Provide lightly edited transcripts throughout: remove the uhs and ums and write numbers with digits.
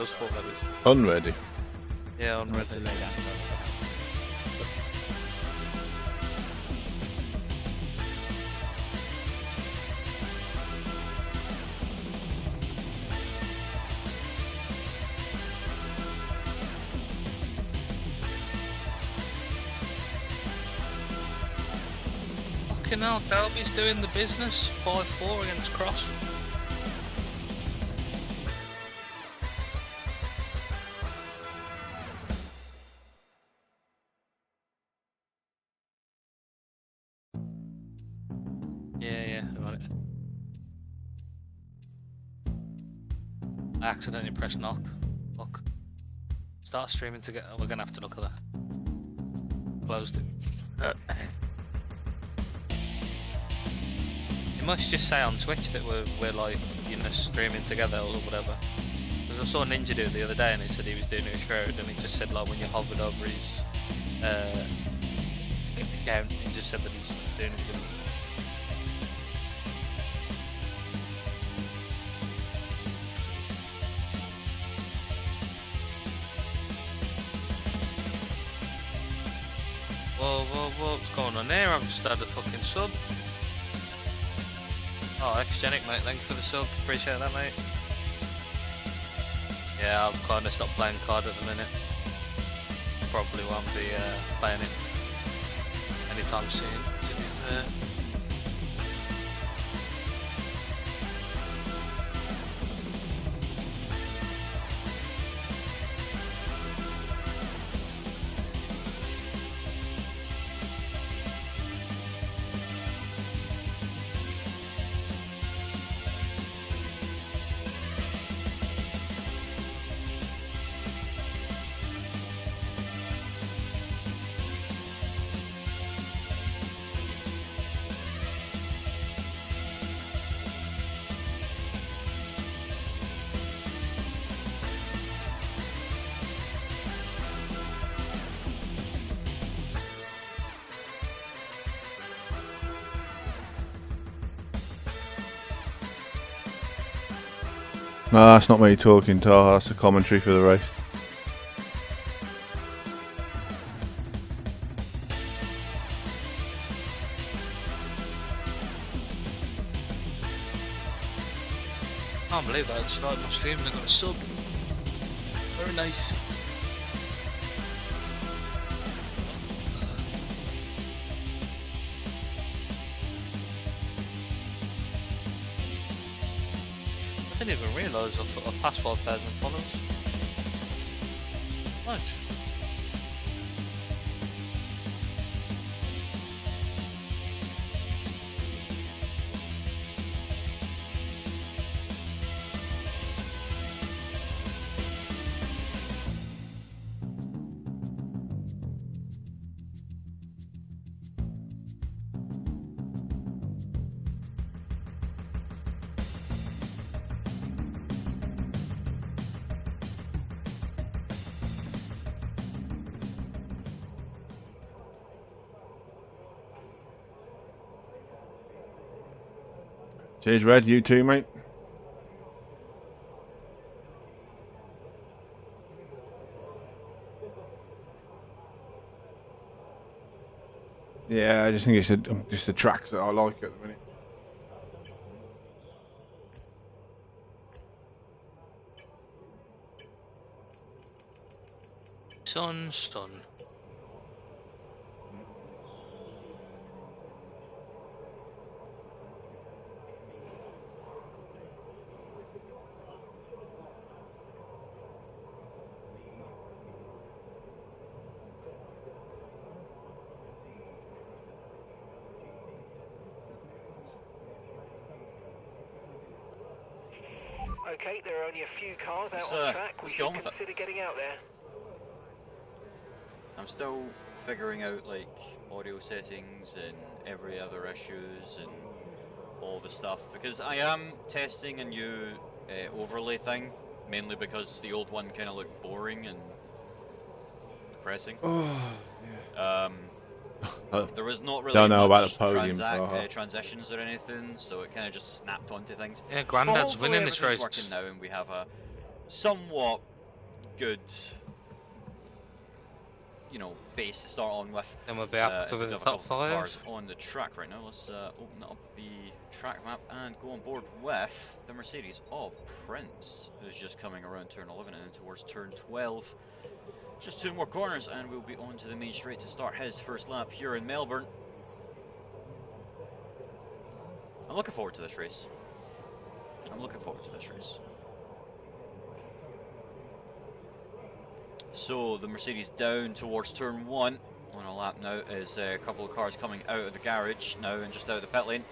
those 4 levers. Unready. Yeah, unready. Fucking hell, Dalby's doing the business. 5-4 against Cross. Yeah, I got it. I accidentally pressed knock. Look. Start streaming together. We're gonna have to look at that. Closed it. It must just say on Twitch that we're like, you know, streaming together or whatever. Because I saw Ninja do it the other day and he said he was doing it with Shroud and he just said like when you hovered over his account, he just said that he's doing it with him. Whoa, what's going on there? I've just had a fucking sub. Oh, Xgenic, mate, thank you for the sub, appreciate that, mate. Yeah, I've kind of stopped playing card at the minute. Probably won't be playing it anytime soon, to be fair. No, that's not me talking, Tar. That's a commentary for the race. I can't believe that. I started my stream and I got a sub. Very nice. I didn't even realise I've passed 5,000 followers. Right. Cheers, Red. You too, mate. Yeah, I just think it's just the tracks that I like at the minute. Stun. Okay, there are only a few cars out on track. We should consider getting out there. I'm still figuring out like audio settings and every other issues and all the stuff because I am testing a new overlay thing, mainly because the old one kind of looked boring and depressing. Oh, yeah. There was not really don't know about much the podium transitions or anything, so it kind of just snapped onto things. Yeah, Grandad's Hopefully winning this race. working now, and we have a somewhat good, you know, base to start on with. Then we'll be As happy we with do the have a top couple of 5. cars on the track right now. Let's open up the track map and go on board with the Mercedes of Prince, who's just coming around turn 11 and towards turn 12. Just 2 more corners and we'll be on to the main straight to start his first lap here in Melbourne. I'm looking forward to this race. I'm looking forward to this race. So the Mercedes down towards turn 1 on a lap now is a couple of cars coming out of the garage now and just out of the pit lane.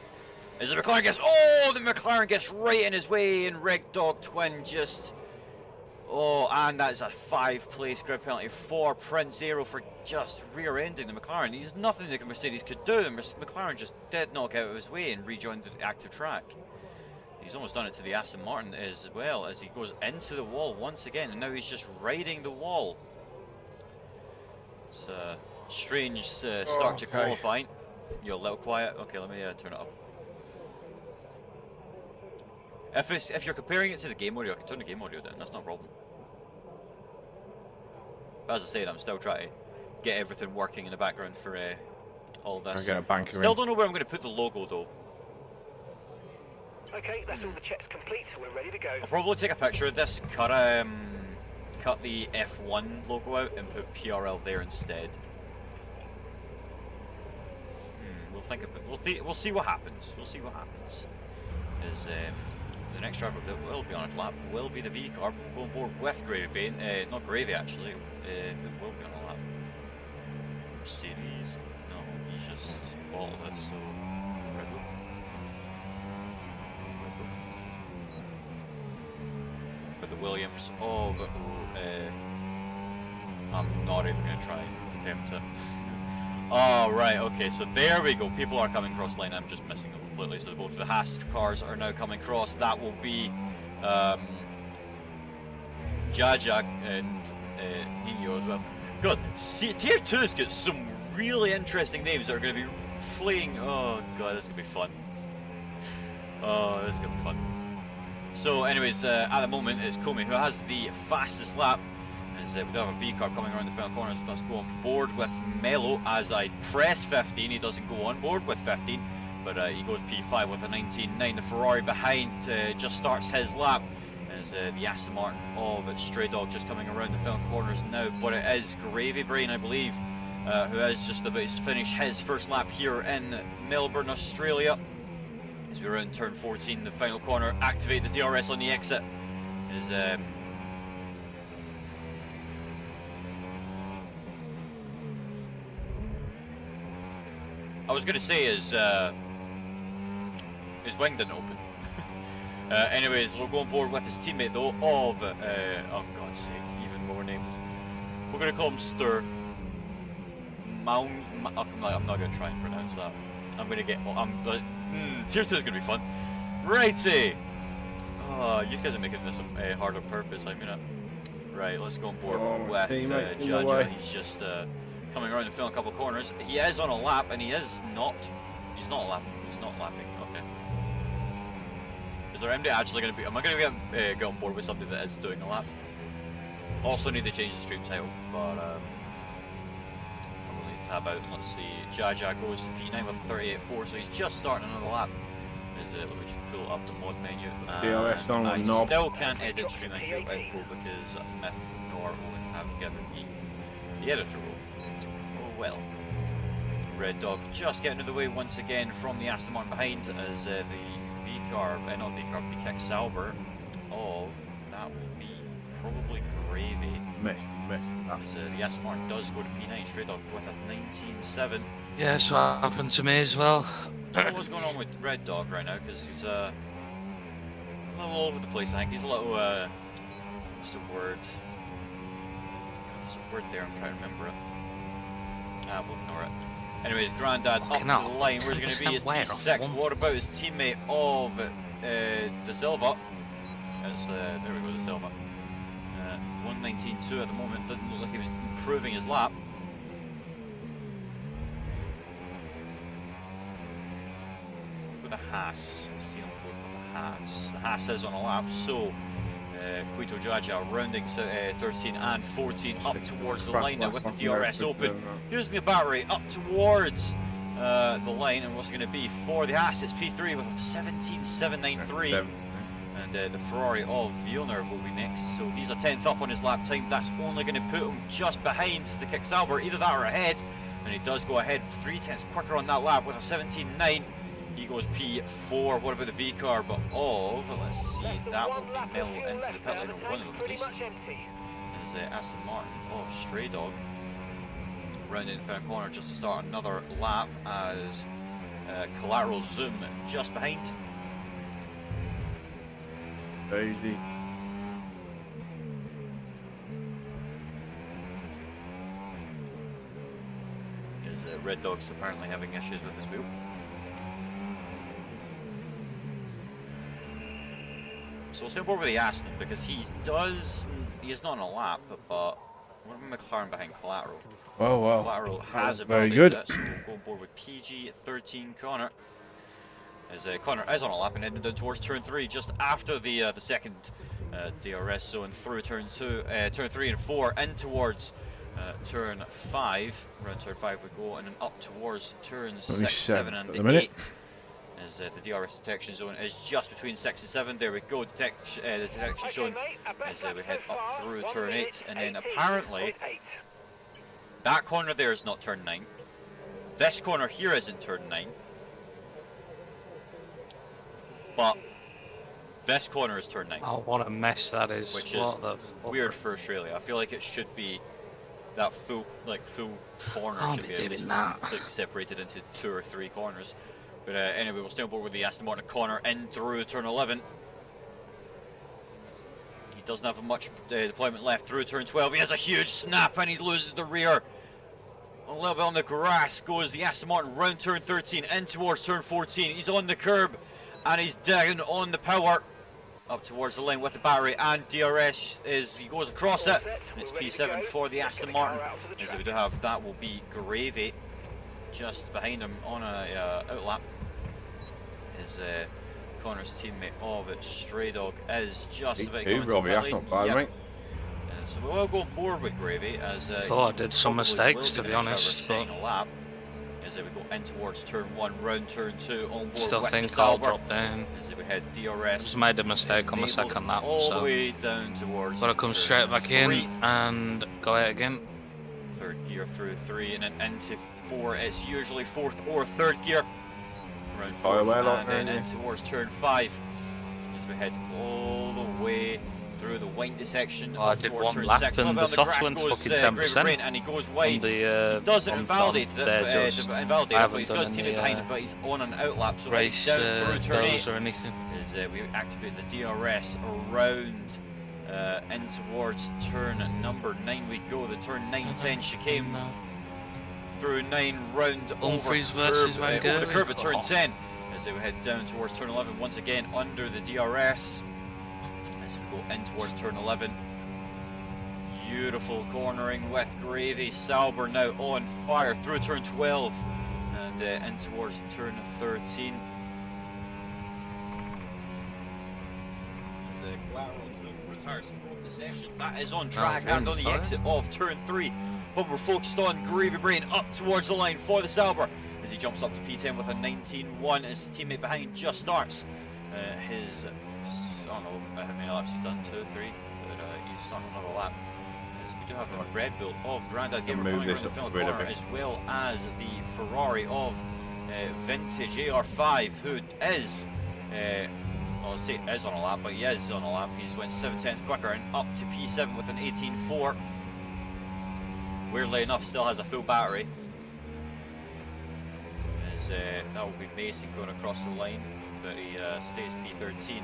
As the McLaren gets, oh, the McLaren gets right in his way, and Red Dog Twin just, oh, and that's a 5-place grid penalty for Prince Aero for just rear-ending the McLaren. There's nothing the Mercedes could do, and McLaren just did knock out of his way and rejoined the active track. He's almost done it to the Aston Martin as well, as he goes into the wall once again, and now he's just riding the wall. It's a strange start to qualifying. You're a little quiet. Okay, let me turn it up. If you're comparing it to the game audio, I can turn the game audio down. That's not a problem. But as I said, I'm still trying to get everything working in the background for all this. I get a banker Still in. don't know where I'm going to put the logo though. Okay, that's all the checks complete, so we're ready to go. I'll probably take a picture of this, cut the F1 logo out and put PRL there instead. We'll think of it. We'll see what happens. We'll see what happens. Is the next driver that will be on a lap will be the V car going forward with Gravy Bane. Not Gravy actually. Who will be on a lap? Mercedes. No, he's just all of it. So. With the Williams of, I'm not even going to try and attempt it. Oh, right, okay, so there we go. People are coming cross lane. I'm just missing them completely. So both of the Haas cars are now coming cross. That will be Jaja and Nino as well. God, Tier 2's got some really interesting names that are going to be fleeing. Oh, God, this is going to be fun. Oh, this is going to be fun. So anyways, at the moment it's Comey who has the fastest lap, as we do have a V car coming around the final corner, so let's go on board with Mello. As I press 15, he doesn't go on board with 15, but he goes P5 with a 19.9. The Ferrari behind just starts his lap, as the Aston Martin of Stray Dog just coming around the final corners now, but it is Gravy Brain, I believe, who is just about to finish his first lap here in Melbourne, Australia. As we're in turn 14, the final corner, activate the DRS on the exit. Is I was going to say his wing didn't open. Anyways, we're going forward with his teammate though of oh God's sake, even more names. We're going to call him Stir Mount. I'm not going to try and pronounce that. I'm going to get. Tier 2 is going to be fun. Righty! Oh, you guys are making this hard on purpose, I mean it. Right, let's go on board with Jaja. He's just coming around the final couple of corners. He is on a lap, and he's not lapping. He's not lapping, okay. Is there MD actually going to be, am I going to get on board with somebody that is doing a lap? Also need to change the stream title, but tab out and let's see. Jaja goes to P9 with 38.4, so he's just starting another lap. Let me just pull up the mod menu. DRS on I the knob. still can't edit stream info because Myth nor Owen have given me the editor role. Oh well. Red Dog just getting in the way once again from the Aston Martin behind as the V-car, not V-car, the kick Sauber of, that will be probably Gravy. As the Aston Martin does go to P9 straight up with a 19.7. Yeah, that's what happened to me as well. I don't know what's going on with Red Dog right now because he's a little all over the place. I think he's a little, what's the word? There's a word there, I'm trying to remember it. We'll ignore it. Anyways, Grandad up to the line. Where's he going to be? His P6. What about his teammate of De Silva? There we go, De Silva. 119.2 at the moment. Doesn't look like he was improving his lap. With a Haas. See him with the Haas. The Haas is on a lap, so Quito Jaja rounding 13 and 14 up towards the line now with the DRS open. Here's the battery up towards the line, and what's going to be for the Haas, it's P3 with a 17.793. And the Ferrari of Villeneuve will be next, so he's a 10th up on his lap time. That's only going to put him just behind the Kick Sauber, either that or ahead, and he does go ahead 3/10 quicker on that lap with a 17.9. He goes P4. What about the V car? But let's see, that will be Mill into the pit lane, or one of them at least. Is Aston Martin of Stray Dog rounding the third corner just to start another lap as collateral zoom just behind. Easy. Is Red Dog's apparently having issues with his wheel. So we'll stay on board with the Aston because he is not on a lap, but what about McLaren behind collateral? Oh wow. Collateral has Very good. So we'll go on board with PG13 Connor. As Connor is on a lap and heading down towards turn 3 just after the second DRS zone through turn 3 and 4 in towards turn 5. Around turn 5 we go, and then up towards turns 6, 7 and 8. As the DRS detection zone is just between 6 and 7. There we go, the detection zone as we head up through turn 8, and then apparently that corner there is not turn 9. This corner here isn't turn 9. But this corner is turn 9. Oh, what a mess that is. Which what is weird for Australia. I feel like it should be that full corner should be at least separated into 2 or 3 corners. But anyway, we'll stay on board with the Aston Martin corner in through turn 11. He doesn't have much deployment left through turn 12. He has a huge snap and he loses the rear. A little bit on the grass goes the Aston Martin round turn 13 in towards turn 14. He's on the curb. And he's down on the power up towards the line with the battery, and DRS he goes across it, and it's P7 for the Aston Martin. As we do have, that will be Gravy just behind him on a outlap. His Connor's teammate of it, Stray Dog, is just about coming to Robbie, that's not bad, mate. So we will go on board with Gravy as I thought I did some mistakes, to be honest, but a lap. As we go in towards turn 1, round turn 2, on board still with think the I'll Sauber. drop down. As we head DRS. Just made a mistake on the second lap, all so the way down towards gotta come straight back in and go out again. Third gear through 3 and then into 4. It's usually 4th or 3rd gear. Around 4th and then in towards turn 5. As we head all the way through the windy section. I did one lap and the soft went fucking 10%. And he goes wide. He doesn't invalidate it, but he's got his teammate behind him, but he's on an outlap, so race down through turn 8 or anything. as we activate the DRS around in towards turn number 9 we go. The turn 9-10 chicane through 9 round Humphries over versus curb, Van over the curb at turn Oh. 10 as we head down towards turn 11 once again under the DRS. Go in towards turn 11. Beautiful cornering with Gravy. Sauber now on fire through turn 12 and in towards turn 13. As Collateral retires from the session, that is on track and on the exit of turn 3. But we're focused on Gravy Brain up towards the line for the Sauber as he jumps up to P10 with a 19.1 as his teammate behind just starts his. I don't know how many laps he's done, 2, 3, but he's starting another lap. As we do have the Red Bull of Grandad Gamer coming around the final corner, as well as the Ferrari of Vintage AR5, who is, well, I'll say is on a lap, but he is on a lap. He's went 7/10 quicker and up to P7 with an 18.4. Weirdly enough, still has a full battery. As that will be Mason going across the line, but he stays P13.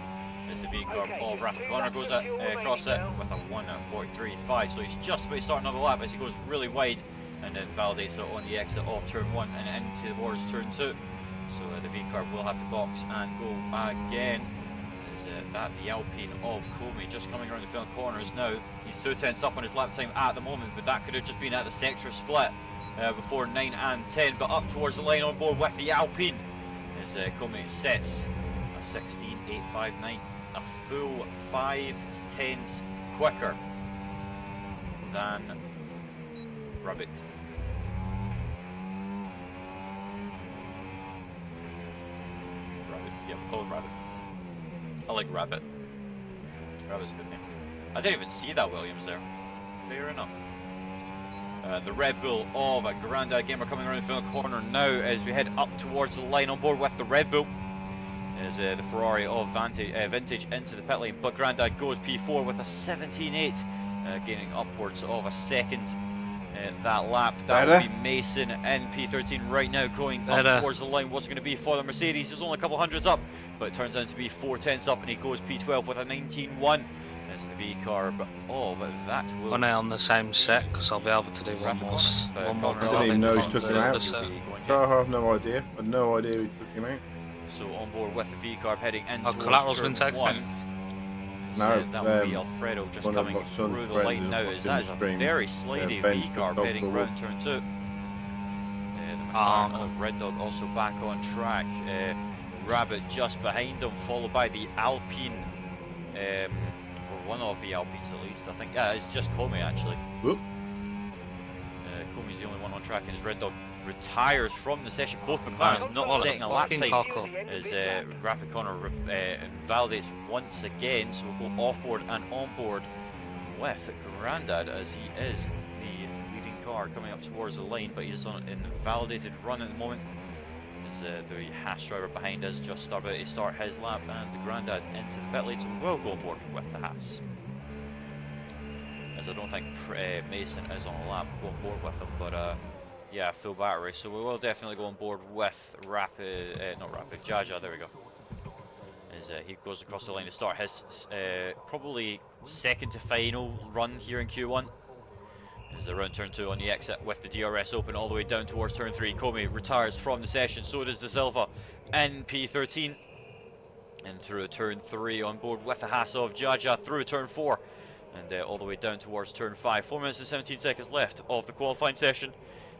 As the V car of Rafa Connor goes across it with a 1:43.5, so he's just about to start another lap as he goes really wide and then validates it on the exit of turn 1 and into towards turn 2. So the V car will have to box and go again. As that the Alpine of Comey just coming around the final corners now. He's 2/10 up on his lap time at the moment, but that could have just been at the sector split before 9 and 10, but up towards the line on board with the Alpine as Comey sets a 16.859. a full 5/10 quicker than Rabbit. Rabbit, yeah, call him Rabbit. I like Rabbit. Rabbit's a good name. I didn't even see that Williams there. Fair enough. The Red Bull of Grandad Gamer coming around the final corner now as we head up towards the line. On board with the Red Bull is the Ferrari of Vintage into the pit lane, but Grandad goes P4 with a 17.8, gaining upwards of a second that lap. That will be Mason in P13 right now, going up towards the line. What's going to be for the Mercedes? He's only a couple hundreds up, but it turns out to be 4/10 up, and he goes P12 with a 19.1. It's the V car, but that will. Well, now on the same set, because I'll be able to do one more. I didn't even know he took him out. I have no idea. I had no idea he took him out. So on board with the V car heading in towards collateral's turn been taken 1. No, So that will be Alfredo just coming through the line now. That is a very slidey V car heading round turn 2. The McLaren of Red Dog also back on track. Rabbit just behind him, followed by the Alpine. Or one of the Alpines at least, I think. Yeah, it's just Comey actually. Whoop. Comey's the only one on track, and his Red Dog retires from the session. Both McLarens not setting a lap time as Rapid Connor invalidates once again, so we'll go off board and on board with Grandad as he is the leading car coming up towards the lane, but he's on an invalidated run at the moment. The Haas driver behind us just about to start his lap, and the Grandad into the pit lane, so we will go on board with the Haas. As I don't think Mason is on a lap, we'll go on board with him, but yeah, full battery, so we will definitely go on board with Jaja, there we go. As he goes across the line to start his probably second to final run here in Q1. As around turn 2 on the exit with the DRS open all the way down towards turn 3. Comey retires from the session, so does De Silva in P13. And through turn 3 on board with the Haas of Jaja through turn 4. And all the way down towards turn 5. 4 minutes and 17 seconds left of the qualifying session.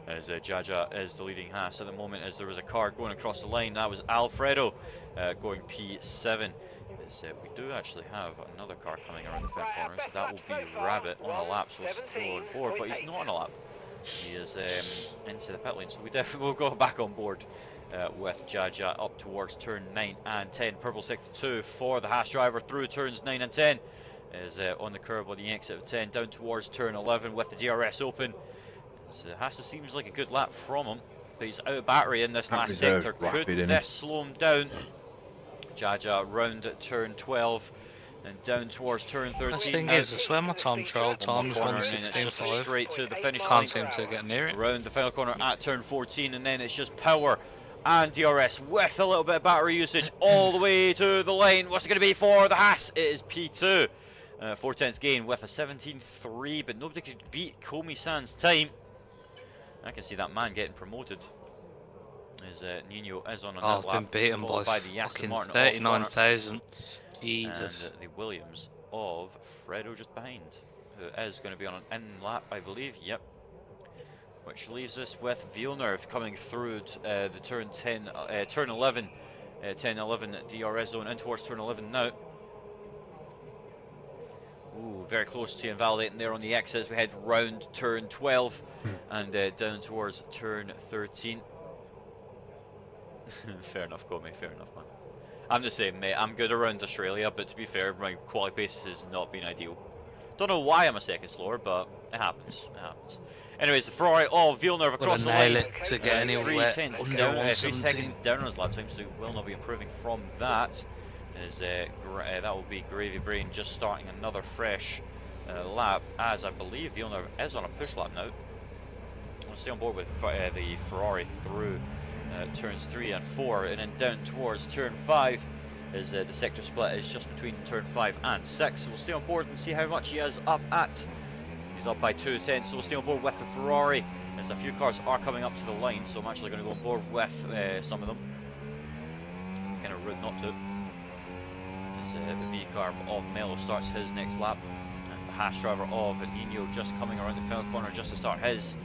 As Jaja is the leading Haas at the moment, as there was a car going across the line. That was Alfredo going P7. As we do actually have another car coming around the fifth corner, so that will be Rabbit on a lap, so we'll still on board, but he's not on a lap. He is into the pit lane, so we definitely will go back on board with Jaja up towards turn 9 and 10. Purple sector 2 for the Haas driver through turns 9 and 10. Is on the curb on the exit of 10 down towards turn 11 with the DRS open. Haas seems like a good lap from him, but he's out of battery in this last sector. Could this slow him down? Jaja round at turn 12 and down towards turn 13. The thing is, I swear my time trial time is 1:16.5. Straight to the finish Can't seem to get near it. Round the final corner at turn 14, and then it's just power and DRS with a little bit of battery usage all the way to the line. What's it going to be for the Haas? It is P2. 4/10 gain with a 17.3, but nobody could beat Comey San's time. I can see that man getting promoted. As Nino is on another lap, been beaten by the fucking Martin 39,000. Jesus. and the Williams of Fredo just behind, who is going to be on an in lap, I believe. Yep. Which leaves us with Villeneuve coming through the turn 10, turn 11, 10-11 DRS zone in towards turn 11 now. Ooh, very close to invalidating there on the exit as we head round turn 12 and down towards turn 13. Fair enough, Comey, fair enough, man. I'm the same, mate. I'm good around Australia, but to be fair, my quality pace has not been ideal. Don't know why I'm a second slower, but it happens. It happens. Anyways, the Ferrari of Villeneuve across the line. Nail it to get anywhere. 3 seconds down on his lap time, so he will not be improving from that. As that will be Gravy Brain just starting another fresh lap, as I believe Villeneuve is on a push lap now. I'll stay on board with the Ferrari through turns 3 and 4, and then down towards turn 5 as the sector split is just between turn 5 and 6. So we'll stay on board and see how much he is up at. He's up by 2 tenths, so we'll stay on board with the Ferrari as a few cars are coming up to the line, so I'm actually going to go on board with some of them. Kind of rude not to. As the V car of Mello starts his next lap, and the Haas driver of Nino just coming around the final corner just to start his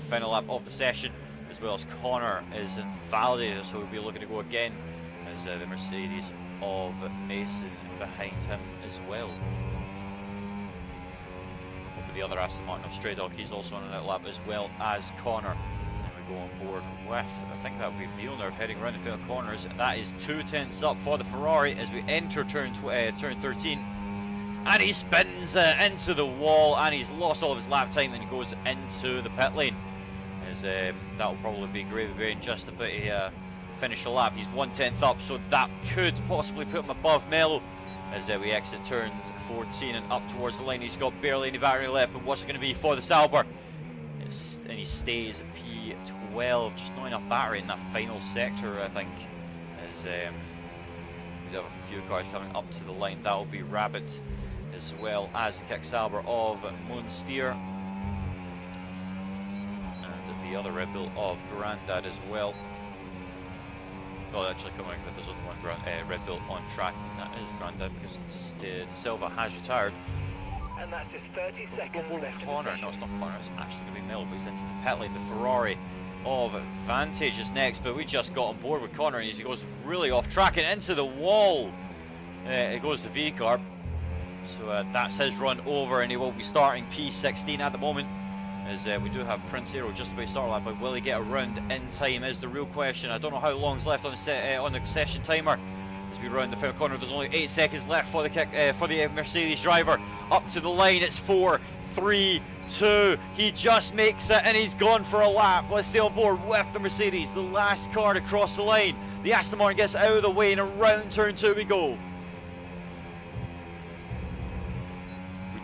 final lap of the session, as well as Connor is invalidated, so we'll be looking to go again as the Mercedes of Mason behind him as well. Over the other Aston Martin of Stray Dog, he's also on an outlap as well as Connor. And we go on board with, I think that would be Villeneuve heading around the final corners, and that is 2 tenths up for the Ferrari as we enter turn 13. And he spins into the wall, and he's lost all of his lap time, and he goes into the pit lane. As that will probably be Gravy Brain just about to finish the lap. He's 1/10 up, so that could possibly put him above Mello as we exit turn 14 and up towards the line. He's got barely any battery left, but what's it going to be for the Sauber? And he stays at P12, just not enough battery in that final sector, I think. As we have a few cars coming up to the line. That will be Rabbit as well as the kick Sauber of Munsteer. And the other Red Bull of Grandad as well. Well, actually coming with there's only one Red Bull on track, and that is Grandad because Silva has retired. And that's just 30 seconds left. Connor, no, it's not Connor, it's actually going to be Mel, but he's into the pit lane. The Ferrari of Vantage is next, but we just got on board with Connor, and he goes really off track and into the wall. It goes to V-Carb. So that's his run over, and he will be starting P16 at the moment. As we do have Prince Aero just about to start lap, but will he get around in time is the real question. I don't know how long's left on the session timer. As we round the final corner, there's only 8 seconds left for the kick for the Mercedes driver. Up to the line, it's 4, 3, 2. He just makes it, and he's gone for a lap. Let's stay on board with the Mercedes, the last car to cross the line. The Aston Martin gets out of the way, and around turn 2 we go.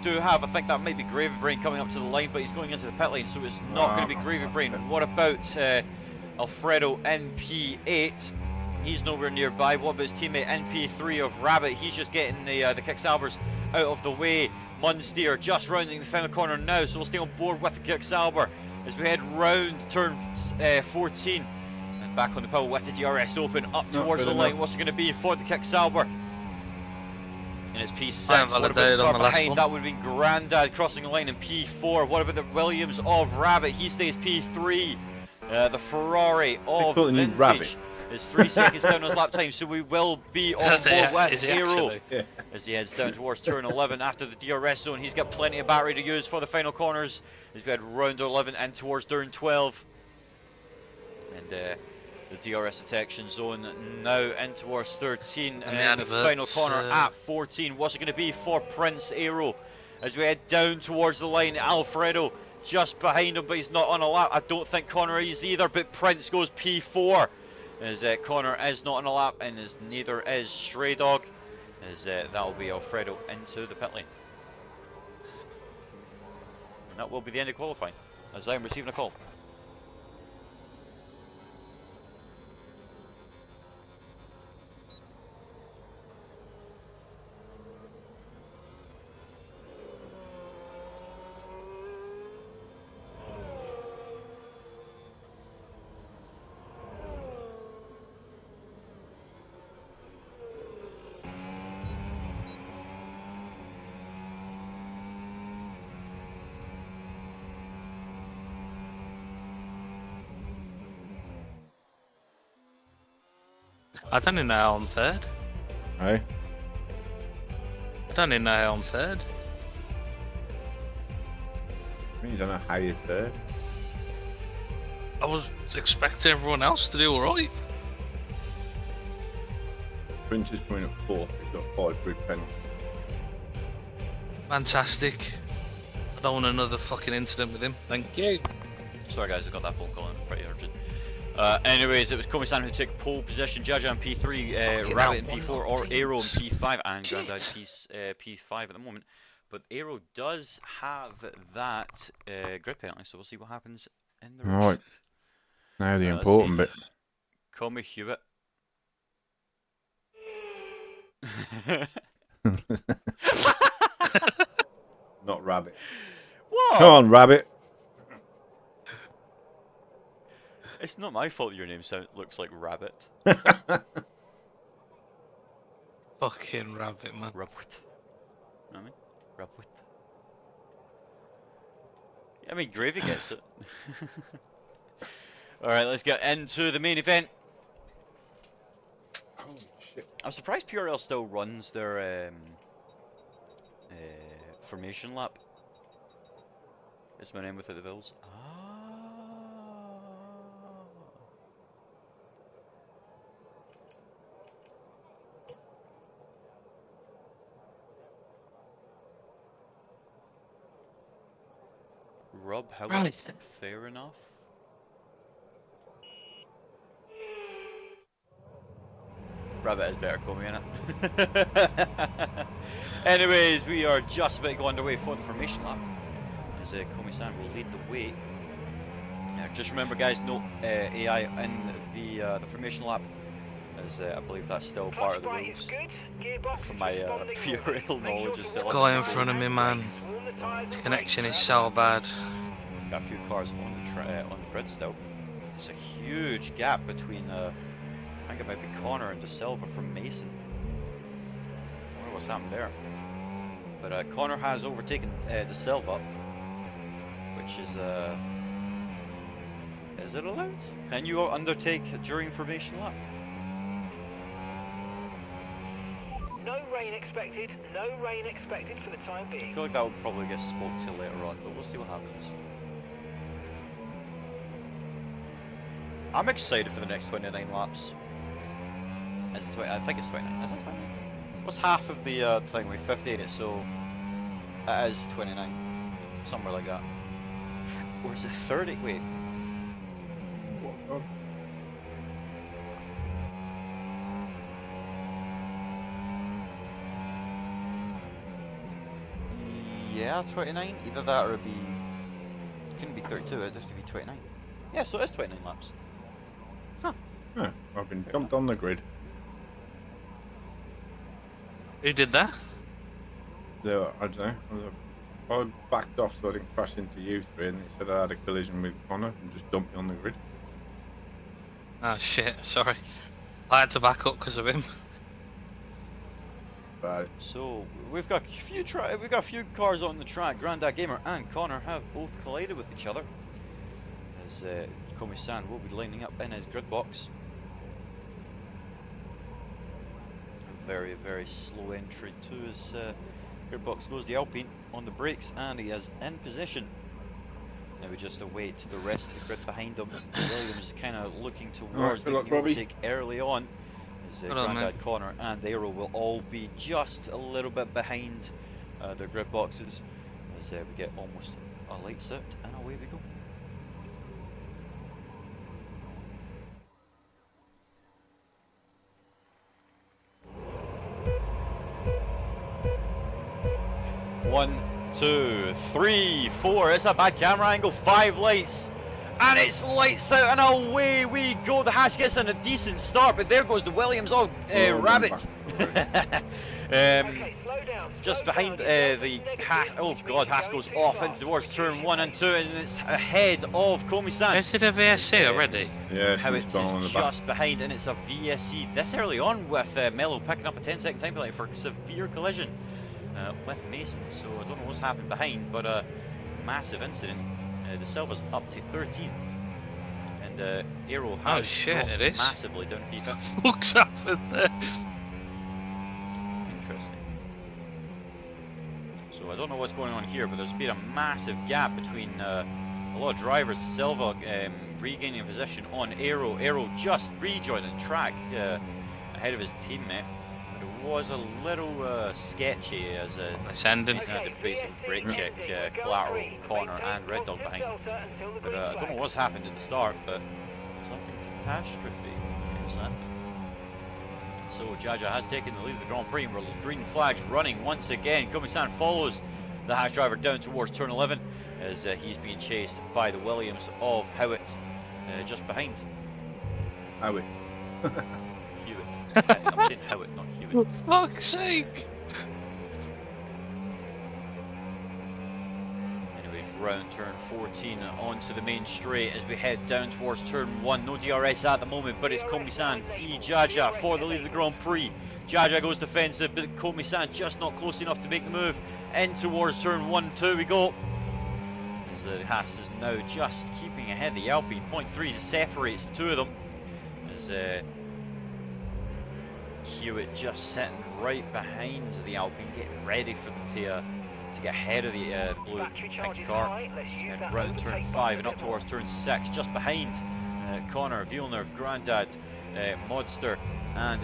Do have, I think that might be Gravy Brain coming up to the line, but he's going into the pit lane, so it's not going to be Gravy Brain. What about Alfredo in P8? He's nowhere nearby. What about his teammate in P3 of Rabbit? He's just getting the kick Saubers out of the way. Munsteer just rounding the final corner now, so we'll stay on board with the kick Sauber as we head round turn 14 and back on the pole with the DRS open up towards the line. What's it going to be for the kick Sauber? And it's P6. What about the car behind? That would have been Grandad crossing the line in P4. What about the Williams of Rabbit? He stays P3. The Ferrari of Vintage is 3 seconds down on his lap time, so we will be on board with Aero as he heads down towards turn 11 after the DRS zone. He's got plenty of battery to use for the final corners as we head round 11 and towards turn 12. And the DRS detection zone now in towards 13 and the final corner at 14. What's it going to be for Prince Aero as we head down towards the line? Alfredo just behind him, but he's not on a lap. I don't think Connor is either, but Prince goes P4 as Connor is not on a lap, and as neither is Stray Dog, as that will be Alfredo into the pit lane. And that will be the end of qualifying as I am receiving a call. I don't even know how I'm third. Hey? I don't even know how I'm third. You don't know how you're third? I was expecting everyone else to do alright. Prince is coming up 4th, he's got 5 grid penalties. Fantastic. I don't want another fucking incident with him. Thank you. Sorry guys, I got that phone call in, pretty urgent. Anyways, it was Komi-san who took pole position, Jaja in P3, Rabbit in P4, or Aero in P5, and Grandad P5 at the moment. But Aero does have that grid penalty, so we'll see what happens in the race. Right. Now the important bit. Komi Hewitt. Not Rabbit. What? Come on, Rabbit. It's not my fault your name looks like Rabbit. Fucking Rabbit, man. Rabbit. You know what I mean? Rabbit. I mean, Gravy gets it. Alright, let's get into the main event. Oh, shit. I'm surprised PRL still runs their formation lap. It's my name without the vowels. Rob, how Right. fair enough. Rabbit is better coming in it. Anyways, we are just about to go underway for the formation lap. As Komi-san will lead the way. Just remember, guys, no AI in the formation lap, as I believe that's still part of the rules. From my PRL knowledge, is still. Go in front of me, man. The connection is so bad. Got a few cars on the grid still. It's a huge gap between. I think it might be Connor and De Silva from Mason. I wonder what's happened there. But Connor has overtaken De Silva, which is it allowed? Can you undertake during formation lap? No rain expected. No rain expected for the time being. I feel like that will probably get spoke to later on, but we'll see what happens. I'm excited for the next 29 laps. Is it 20? I think it's 29. Is it 29? What's half of the thing? We've 50 in it, so it is 29. Somewhere like that. Or is it 30? Wait. Oh, Yeah, 29. Either that or it'd be. It couldn't be 32, it'd have to be 29. Yeah, so it is 29 laps. Huh. yeah, I've been dumped on the grid. Who did that? So, I don't know. I backed off so I didn't crash into you three, and it said I had a collision with Connor and just dumped me on the grid. Oh shit, sorry. I had to back up because of him. Right. So we've got a few cars on the track. Grandad Gamer and Connor have both collided with each other. As Komi-san will be lining up in his grid box. A very, very slow entry to his grid box goes the Alpine on the brakes, and he is in position. Now we just await the rest of the grid behind him. Williams kind of looking towards the overtake early on. As Grandad, Connor and Aero will all be just a little bit behind their grid boxes as we get almost a lights out, and away we go. One, 2, 3, 4. It's a bad camera angle. 5 lights. And it's lights out and away we go. The Hash gets in a decent start, but there goes the Williams. Oh, Rabbit. Okay, slow down. Just behind the Hash. Oh God, Hash goes off into towards turn 1 and 2, and it's ahead of Komi-san. Is it a VSC already? Yeah, How she's it's gone on the just back. behind, and it's a VSC this early on with Mello picking up a 10-second time penalty for severe collision with Mason. So I don't know what's happened behind, but a massive incident. De Silva's up to 13, and Aero has dropped massively down here. What the fuck's happened there? Interesting. So I don't know what's going on here, but there's been a massive gap between a lot of drivers. De Silva regaining a position on Aero. Aero just rejoining track ahead of his teammate. It was a little sketchy as Ascending. had to basically brake check Collateral, Connor and Red Dog behind. But I don't know what's happened at the start, but something catastrophe is happening. So Jaja has taken the lead of the Grand Prix, and green flags running once again. Komi-san follows the Hash driver down towards turn 11 as he's being chased by the Williams of Howitt just behind. Howitt. Hewitt. I'm saying Howitt, not Hewitt. For fuck's sake! Anyways, round turn 14 onto the main straight as we head down towards turn 1. No DRS at the moment, but it's Komi-san v Jaja for the lead of the Grand Prix. Jaja goes defensive, but Komi-san just not close enough to make the move in towards turn 1. 2 we go. As the Haas is now just keeping ahead of the Alpine. 0.3 separates the two of them. As Hewitt just sitting right behind the Alpine, getting ready for the to get ahead of the blue pink car. And round turn 5 and up towards turn 6, just behind Connor, Villeneuve, Grandad, Modster and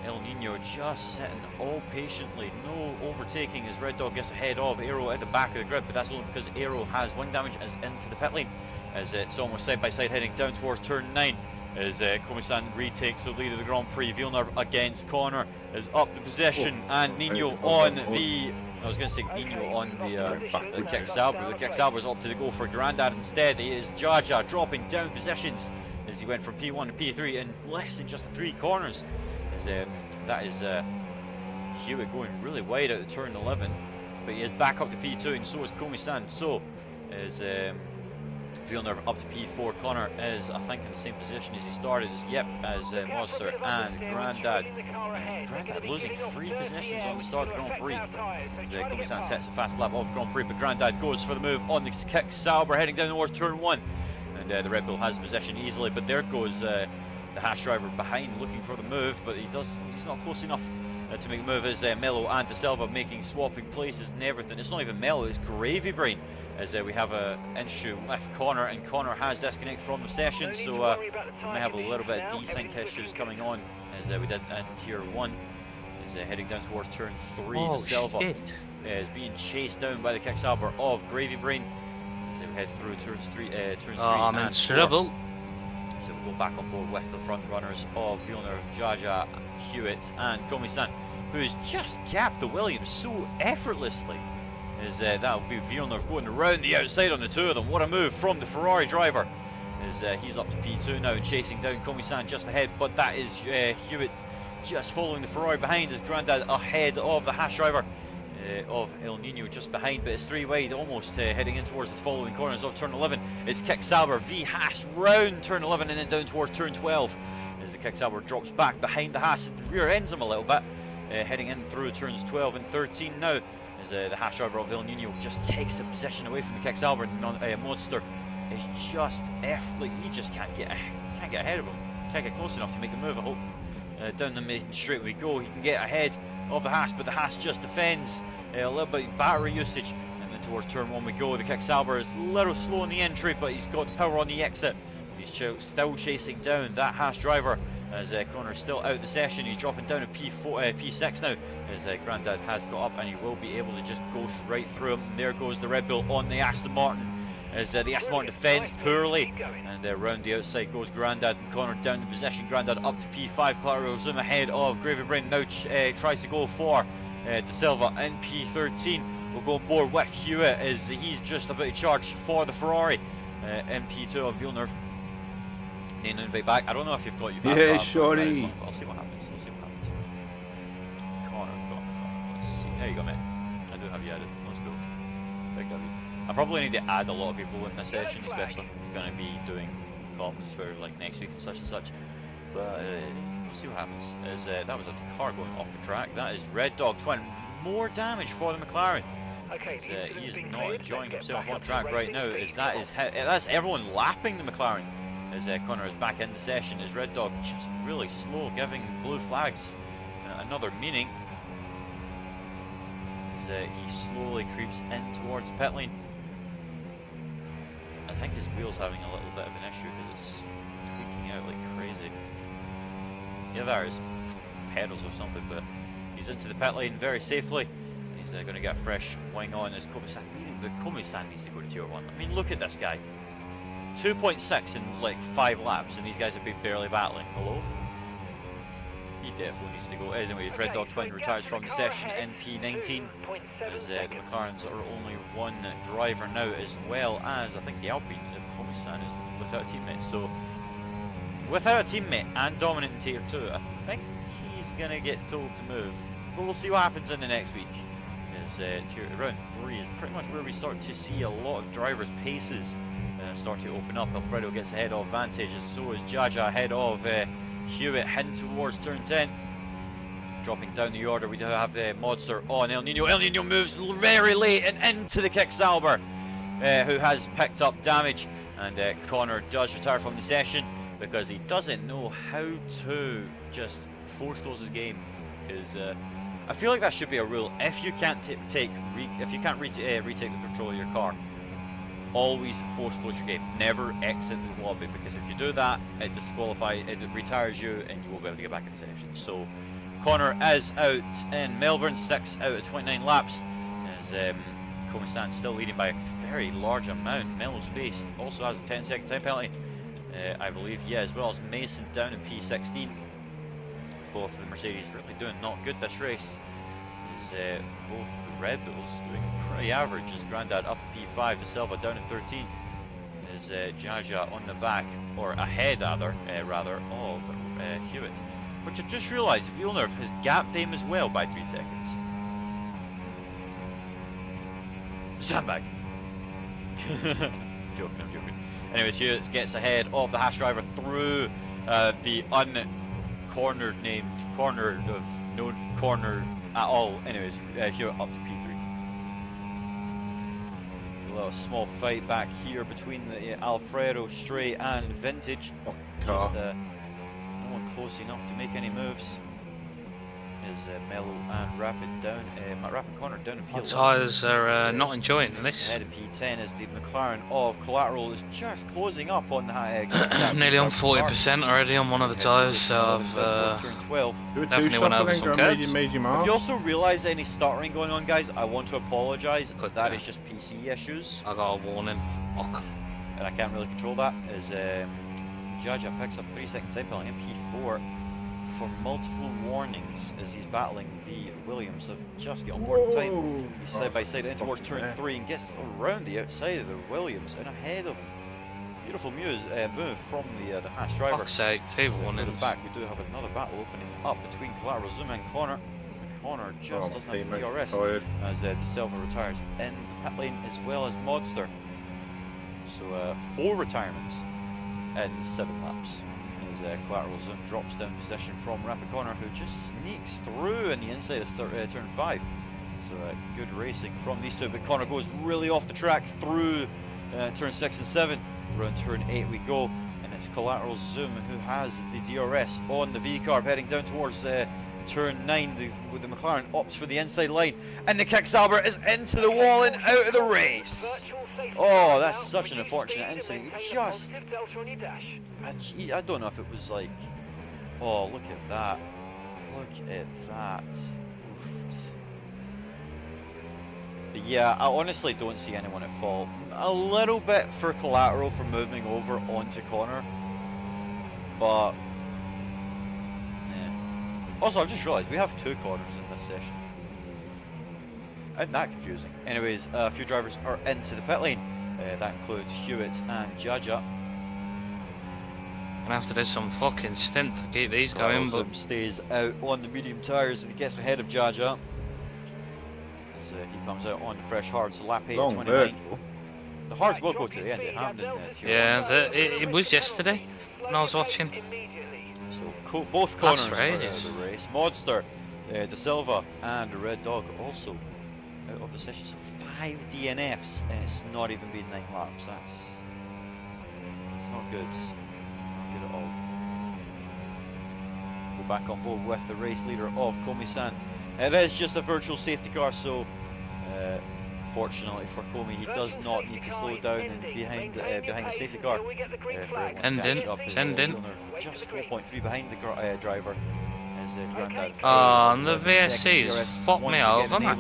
El Nino just sitting all patiently, no overtaking as Red Dog gets ahead of Aero at the back of the grid, but that's only because Aero has wing damage as into the pit lane, as it's almost side by side heading down towards turn 9 as Komisan retakes the lead of the Grand Prix. Villeneuve against Connor is up the position, and Nino on the, I was going to say Nino on the Kick Sauber. The Kick Sauber's up to go for Grandad instead. It is Jaja dropping down positions as he went from P1 to P3 in less than just 3 corners. As, that is Hewitt going really wide out of turn 11, but he is back up to P2, and so is Komisan. So is Villeneuve up to P4. Connor is, I think, in the same position as he started, as Monster and Grandad. Grandad losing 3 positions on the start of the Grand Prix. As Komisan sets a fast lap of the Grand Prix, but Grandad goes for the move on the Kick Sauber, heading down towards turn 1. And the Red Bull has possession easily, but there goes the Haas driver behind looking for the move, but he's not close enough to make the move, as Mello and De Silva making swapping places and everything. It's not even Mello, it's Gravy Brain, as we have an issue with Connor, and Connor has disconnected from the session, so we may have a little bit of desync issues coming on, as we did in tier 1. Is heading down towards turn 3. De Silva is being chased down by the Kick Sauber of Gravy Brain. So we head through turns 3 I'm in trouble. So we go back on board with the front runners of Villeneuve, Jaja, Hewitt and Komisan, who's just gapped the Williams so effortlessly. As that'll be Villeneuve going around the outside on the 2 of them. What a move from the Ferrari driver. As he's up to P2 now and chasing down Komisan just ahead, but that is Hewitt just following the Ferrari behind, as Grandad ahead of the Haas driver of El Nino just behind, but it's 3 wide, almost heading in towards the following corners of turn 11. It's Kick Sauber v Haas round turn 11 and then down towards turn 12, as the Kick Sauber drops back behind the Haas and rear ends him a little bit, heading in through turns 12 and 13 now, as the Haas driver of El Nino just takes the position away from the Kick Sauber. Monster is just he just can't get ahead of him, can't get close enough to make the move. I hope down the main straight we go, he can get ahead of the Haas, but the Haas just defends a little bit of battery usage, and then towards turn 1 we go. The Kick Sauber is a little slow in the entry, but he's got the power on the exit. He's still chasing down that Haas driver, as Connor's still out of the session. He's dropping down to P6 now, as Grandad has got up, and he will be able to just go right through him. And there goes the Red Bull on the Aston Martin, as the Aston Martin defends poorly, and round the outside goes Grandad, and Connor down the position. Grandad up to P5, Claro zoom ahead of Gravy Brain, now tries to go for De Silva in P13. We'll go on board with Hewitt, as he's just about to charge for the Ferrari in P2 of Villeneuve. Name invite back. I don't know if you've got you back. Yeah, shorty. I'll see what happens. Connor. Let's see. There you go, mate. I do have you added. Let's go. Big W. I probably need to add a lot of people in this session, especially if I'm going to be doing comms for like next week and such. But we'll see what happens. As that was a car going off the track. That is Red Dog Twin. More damage for the McLaren. Okay, he is not enjoying himself on track right now. That's everyone lapping the McLaren. As Connor is back in the session, as Red Dog just really slow, giving blue flags another meaning. As he slowly creeps in towards the pit lane. I think his wheel's having a little bit of an issue because it's tweaking out like crazy. Yeah, there is pedals or something, but he's into the pit lane very safely. He's going to get a fresh wing on as Komisan. The Komisan needs to go to tier 1. I mean, look at this guy. 2.6 in like 5 laps, and these guys have been barely battling. Hello? He definitely needs to go. Anyway, Red Dog Twin retires from the session in P19, as the McLarens are only 1 driver now, as well as I think the Alpine, Komisan, is without a teammate. So, without a teammate and dominant in tier 2, I think he's going to get told to move. But we'll see what happens in the next week. Round 3 is pretty much where we start to see a lot of drivers' paces start to open up. Alfredo gets ahead of Vantage, and so is Jaja ahead of Hewitt, heading towards turn 10. Dropping down the order, we do have Modster on El Nino. El Nino moves very late and into the Kick Sauber, who has picked up damage, and Connor does retire from the session because he doesn't know how to just force close his game, because I feel like that should be a rule. If you can't retake the control of your car, always force close your game. Never exit the lobby, because if you do that, it retires you, and you won't be able to get back in the session. So Connor is out in Melbourne, 6 out of 29 laps. As Comisan still leading by a very large amount. Melo's Space also has a 10-second time penalty, I believe, yeah, as well as Mason down in P16. Both of the Mercedes really doing not good this race. As both the Red Bulls doing pretty average, as Grandad up in P5, De Silva down in 13. As Jaja on the back, or ahead rather, of Hewitt. Which I just realised, Villeneuve has gapped him as well by 3 seconds. Sandbag. I'm joking. Anyways, Hewitt gets ahead of the Haas driver through the corner of no corner at all. Anyways, Hewitt up to P3. A little small fight back here between the Alfredo Stray and Vintage. Car. Just, no one close enough to make any moves. Is Mello and Rapid down, Rapid Connor down in P11. The tyres are not enjoying this. Ahead of P10 as the McLaren of Collateral is just closing up on the I'm nearly on 40% already on one of the tyres, so I've turn 12. definitely want to have some curbs. If you also realise any stuttering going on, guys, I want to apologise, but that is just PC issues. I got a warning. Fuck. And I can't really control that. As Jaja picks up 3-second time penalty in P4 for multiple warnings as he's battling the Williams. So just get on board in time. He's side by side in towards turn 3 and gets around the outside of the Williams and ahead of him. Beautiful move from the Haas driver. Fuck's sake, 2 warnings. Back, we do have another battle opening up between Collateral Zoom and Connor. Connor just doesn't have the DRS as De Silva retires in the pit lane as well as Modster. So 4 retirements in 7 laps. As Collateral Zoom drops down position from Rapid Connor, who just sneaks through in the inside of turn 5. So good racing from these two, but Connor goes really off the track through turn 6 and 7. Around turn 8 we go, and it's Collateral Zoom who has the DRS on the V-Carb heading down towards turn 9 with the McLaren opts for the inside line, and the Kicksauber is into the wall and out of the race. Oh, that's such an unfortunate incident. Just, I don't know if it was like, oh, look at that. Look at that. But yeah, I honestly don't see anyone at fault. A little bit for Collateral for moving over onto Connor, but yeah. Also, I've just realised we have 2 corners in this session. Isn't that confusing? Anyways, a few drivers are into the pit lane. That includes Hewitt and Jaja. Gonna have to do some fucking stint to keep these going, but stays out on the medium tyres and he gets ahead of Jaja. As he comes out on the fresh hards, lap 8 Long 29. vertical. The hards will go to the end. It happened in yeah, it was yesterday when I was watching. So both corners That's are out outrageous. of the race. Modster, De Silva, and Red Dog also out of the session. So 5 DNFs, and it's not even been 9 laps. It's not good. Not good at all. Go back on board with the race leader of Komi-san. It is just a virtual safety car, so fortunately for Komi, he does not need to slow down and behind the safety car. And didn't. Just 4.3 behind the driver. As Grandad. And the VSCs fucked me over, man.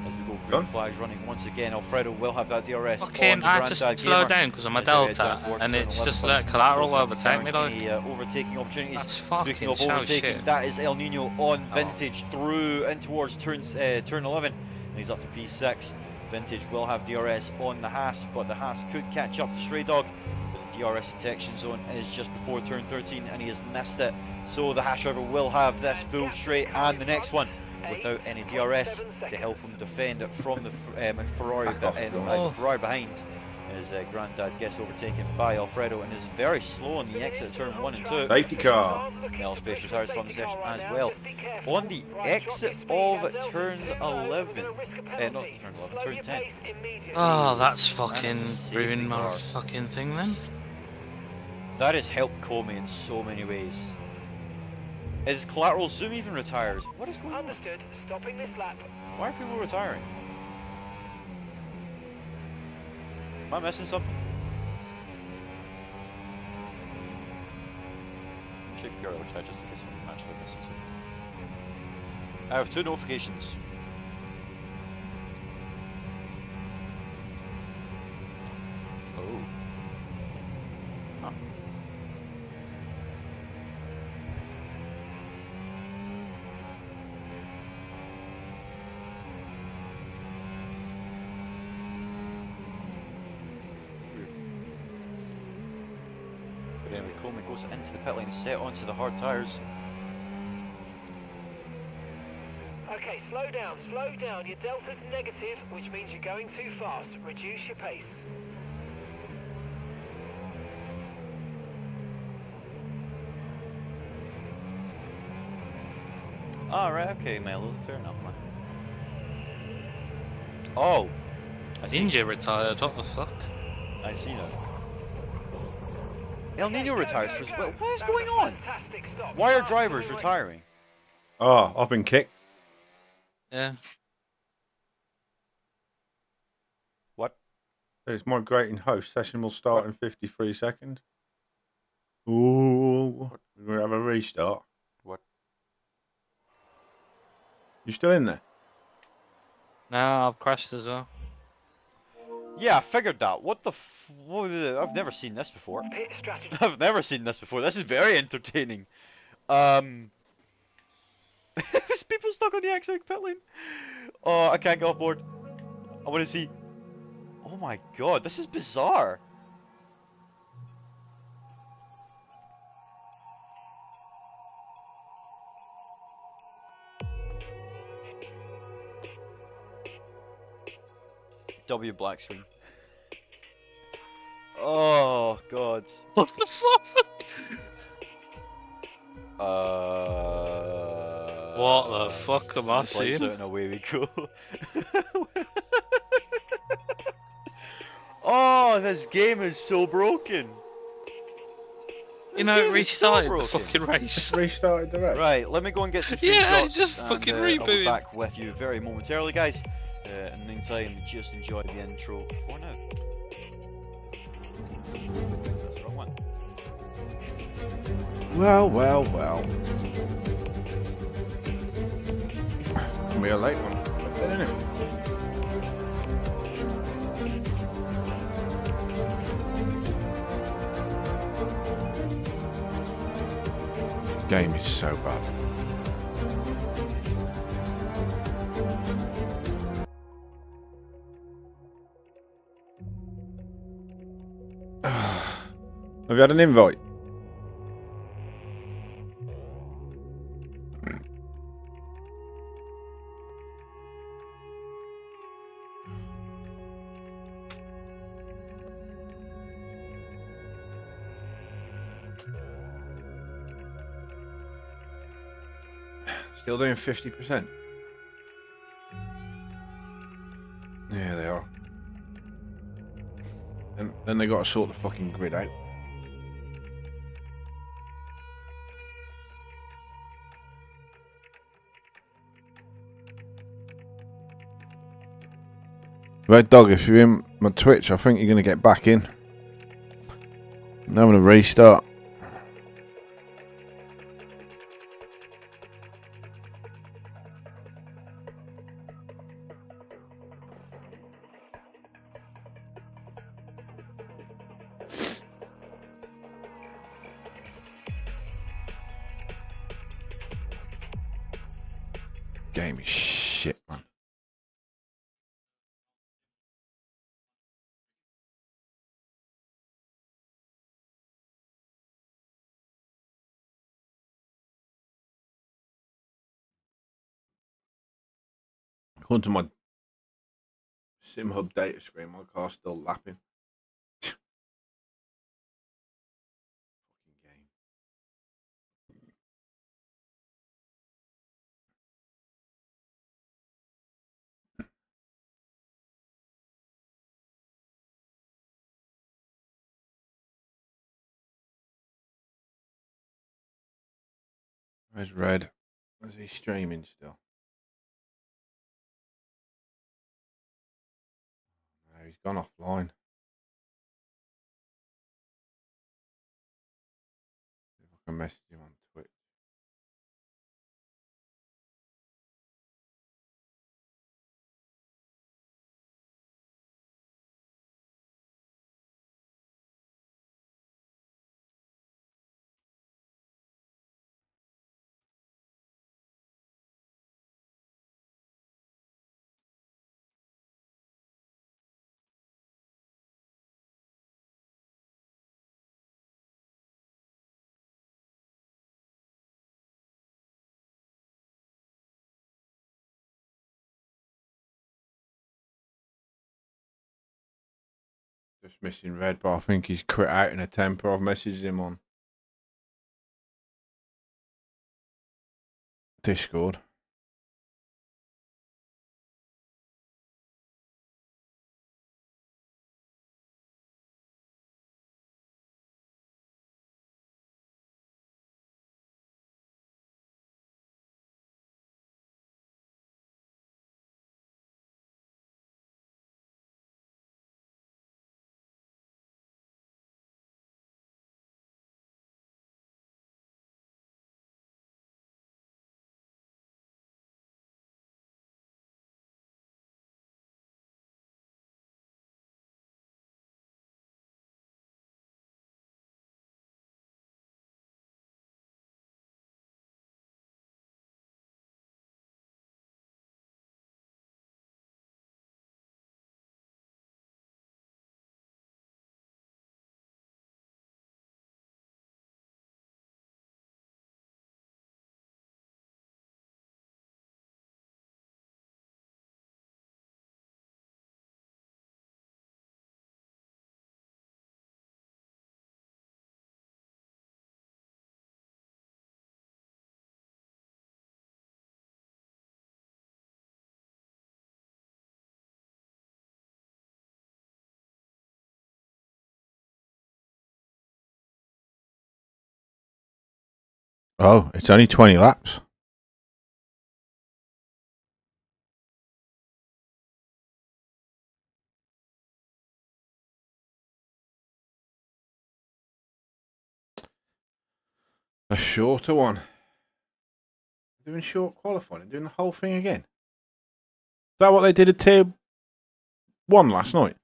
As we go green flags running once again, Alfredo will have that DRS. Fucking, I had to slow down because I'm a Delta, and it's just let Collateral overtake me, like. Overtaking opportunities. That's fucking Speaking of so overtaking, shit. that is El Nino on Vintage through in towards turn 11, and he's up to P6. Vintage will have DRS on the Haas, but the Haas could catch up to Stray Dog. But the DRS detection zone is just before turn 13, and he has missed it. So the Haas driver will have this full straight and the next one without any DRS to help him defend it from the Ferrari behind. As Grandad gets overtaken by Alfredo and is very slow on the exit of turn 1 and 2. Safety car. Mel Space retires from the session as well. On the exit of turns 11, not turn 11, turn 10. Oh, that's fucking ruined my fucking thing then. That has helped Komi in so many ways. Is collateral zoom even retires? What is going on? Understood. Stopping this lap. Why are people retiring? Am I missing something? Check PRL chat just in case I'm actually missing something. I have 2 notifications. Oh. Huh. But anyway, Coleman goes into the pit lane, set onto the hard tyres. Okay, slow down, slow down. Your delta's negative, which means you're going too fast. Reduce your pace. Alright, okay, Melo, fair enough, man. Oh! I see. Ninja retired, what the fuck? I see now. El Okay, Nino go, retires go, for... go. What is That was going a on? fantastic stop. Why are Fast drivers delivery. retiring? Oh, I've been kicked. Yeah. What? It's migrating host. Session will start What? in 53 seconds. Ooh. We're going to have a restart. What? You still in there? No, I've crashed as well. Yeah, I figured that. What the I've never seen this before. Pit strategy. I've never seen this before. This is very entertaining. There's people stuck on the exit pit lane. Oh, I can't get off board. I want to see. Oh my god, this is bizarre. W black screen. Oh god. What the fuck? What the fuck am I Lights out seeing? and away we go. Oh, this game is so broken. You This know, it game is so restarted the broken. fucking race. Restarted the race. Right, let me go and get some screenshots. Yeah, it just and, fucking I'll be rebooted. back with you very momentarily, guys. In the meantime, just enjoy the intro for now. That's the wrong one. Well, well, well. Can be a late one, isn't it? Game is so bad. Have you had an invite? Still doing 50%. Yeah, they are. And then they got to sort the fucking grid out. Red Dog, if you're in my Twitch, I think you're going to get back in. I'm going to restart. Game is shit, man. According to my SimHub data screen, my car's still lapping. Fucking game. Where's Red? Is he streaming still? No, he's gone offline. See if I can message him on Twitch. Just missing Red, but I think he's quit out in a temper. I've messaged him on Discord. Oh, it's only 20 laps. A shorter one. Doing short qualifying, doing the whole thing again. Is that what they did at Tier 1 last night?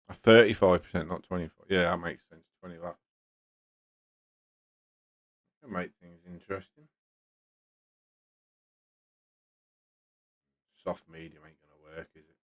A 35%, not 25. Yeah, that makes sense. 20 laps. That make things interesting. Soft medium ain't going to work, is it?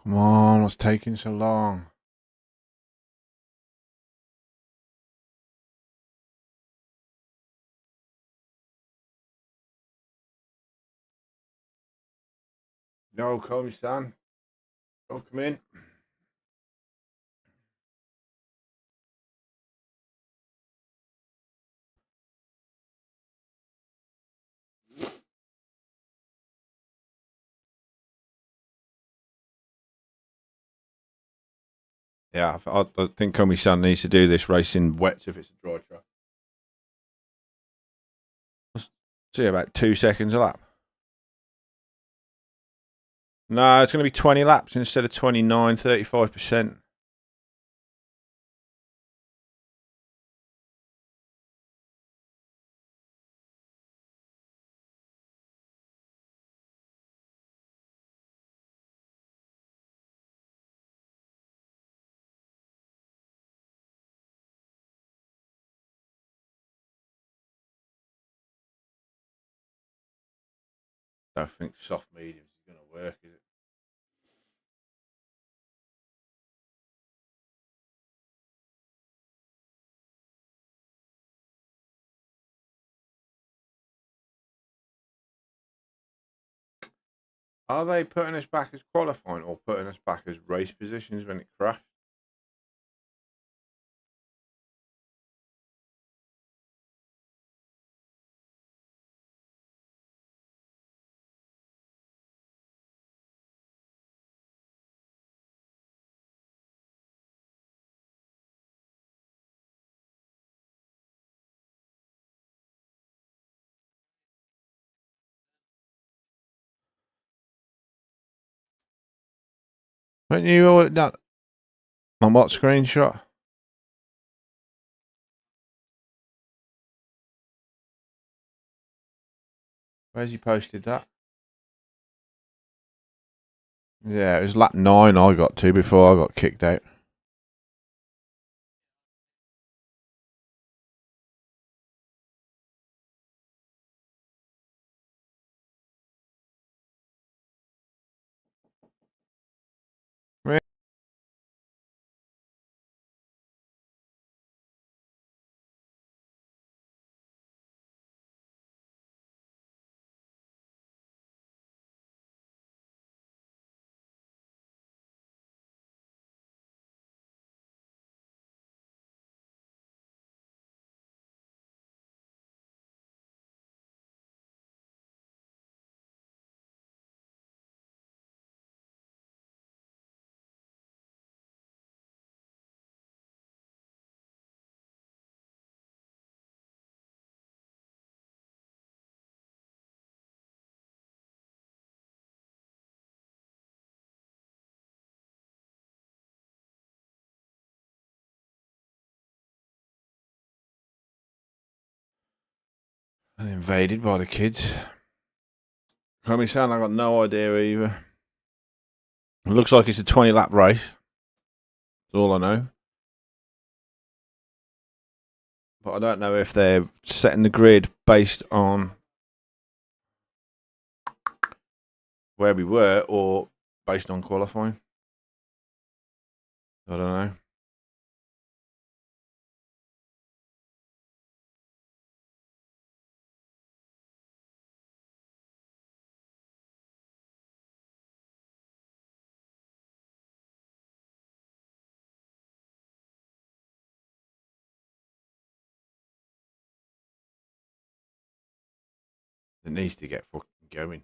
Come on, what's taking so long? No, Komi-san. Don't come in. Yeah, I think my son needs to do this racing wets if it's a dry track. See, about 2 seconds a lap. No, it's going to be 20 laps instead of 29, 35%. Don't think soft mediums is going to work, is it? Are they putting us back as qualifying or putting us back as race positions when it crashed? When you that on what screenshot? Where's he posted that? Yeah, it was lap 9 I got to before I got kicked out. And invaded by the kids. Can we sound? I got no idea either. It looks like it's a 20 lap race. That's all I know. But I don't know if they're setting the grid based on where we were or based on qualifying. I don't know. It needs to get fucking going.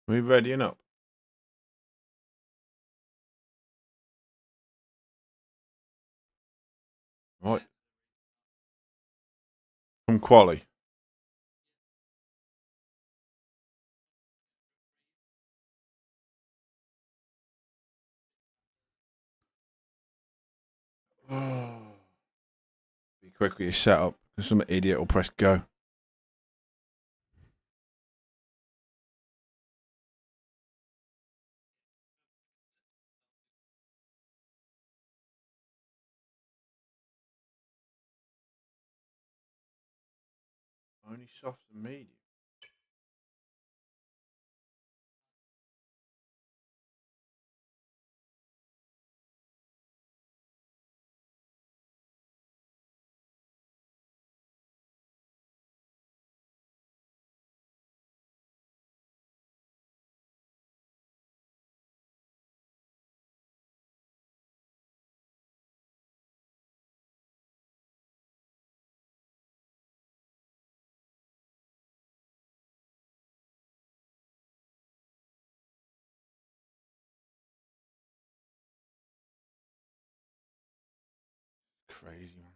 We readying up? Right. From Quali. Be quick with your setup, because some idiot will press go. Only soft and medium. Crazy, man.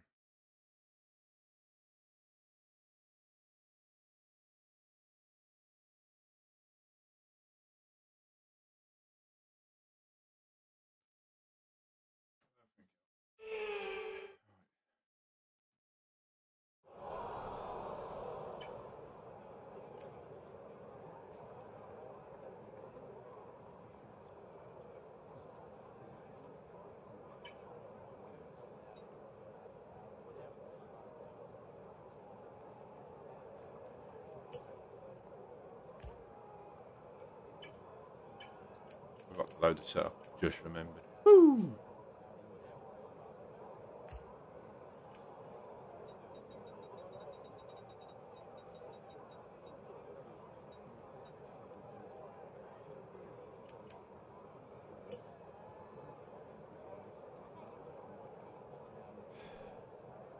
Forgot to load the setup. Just remembered. Woo!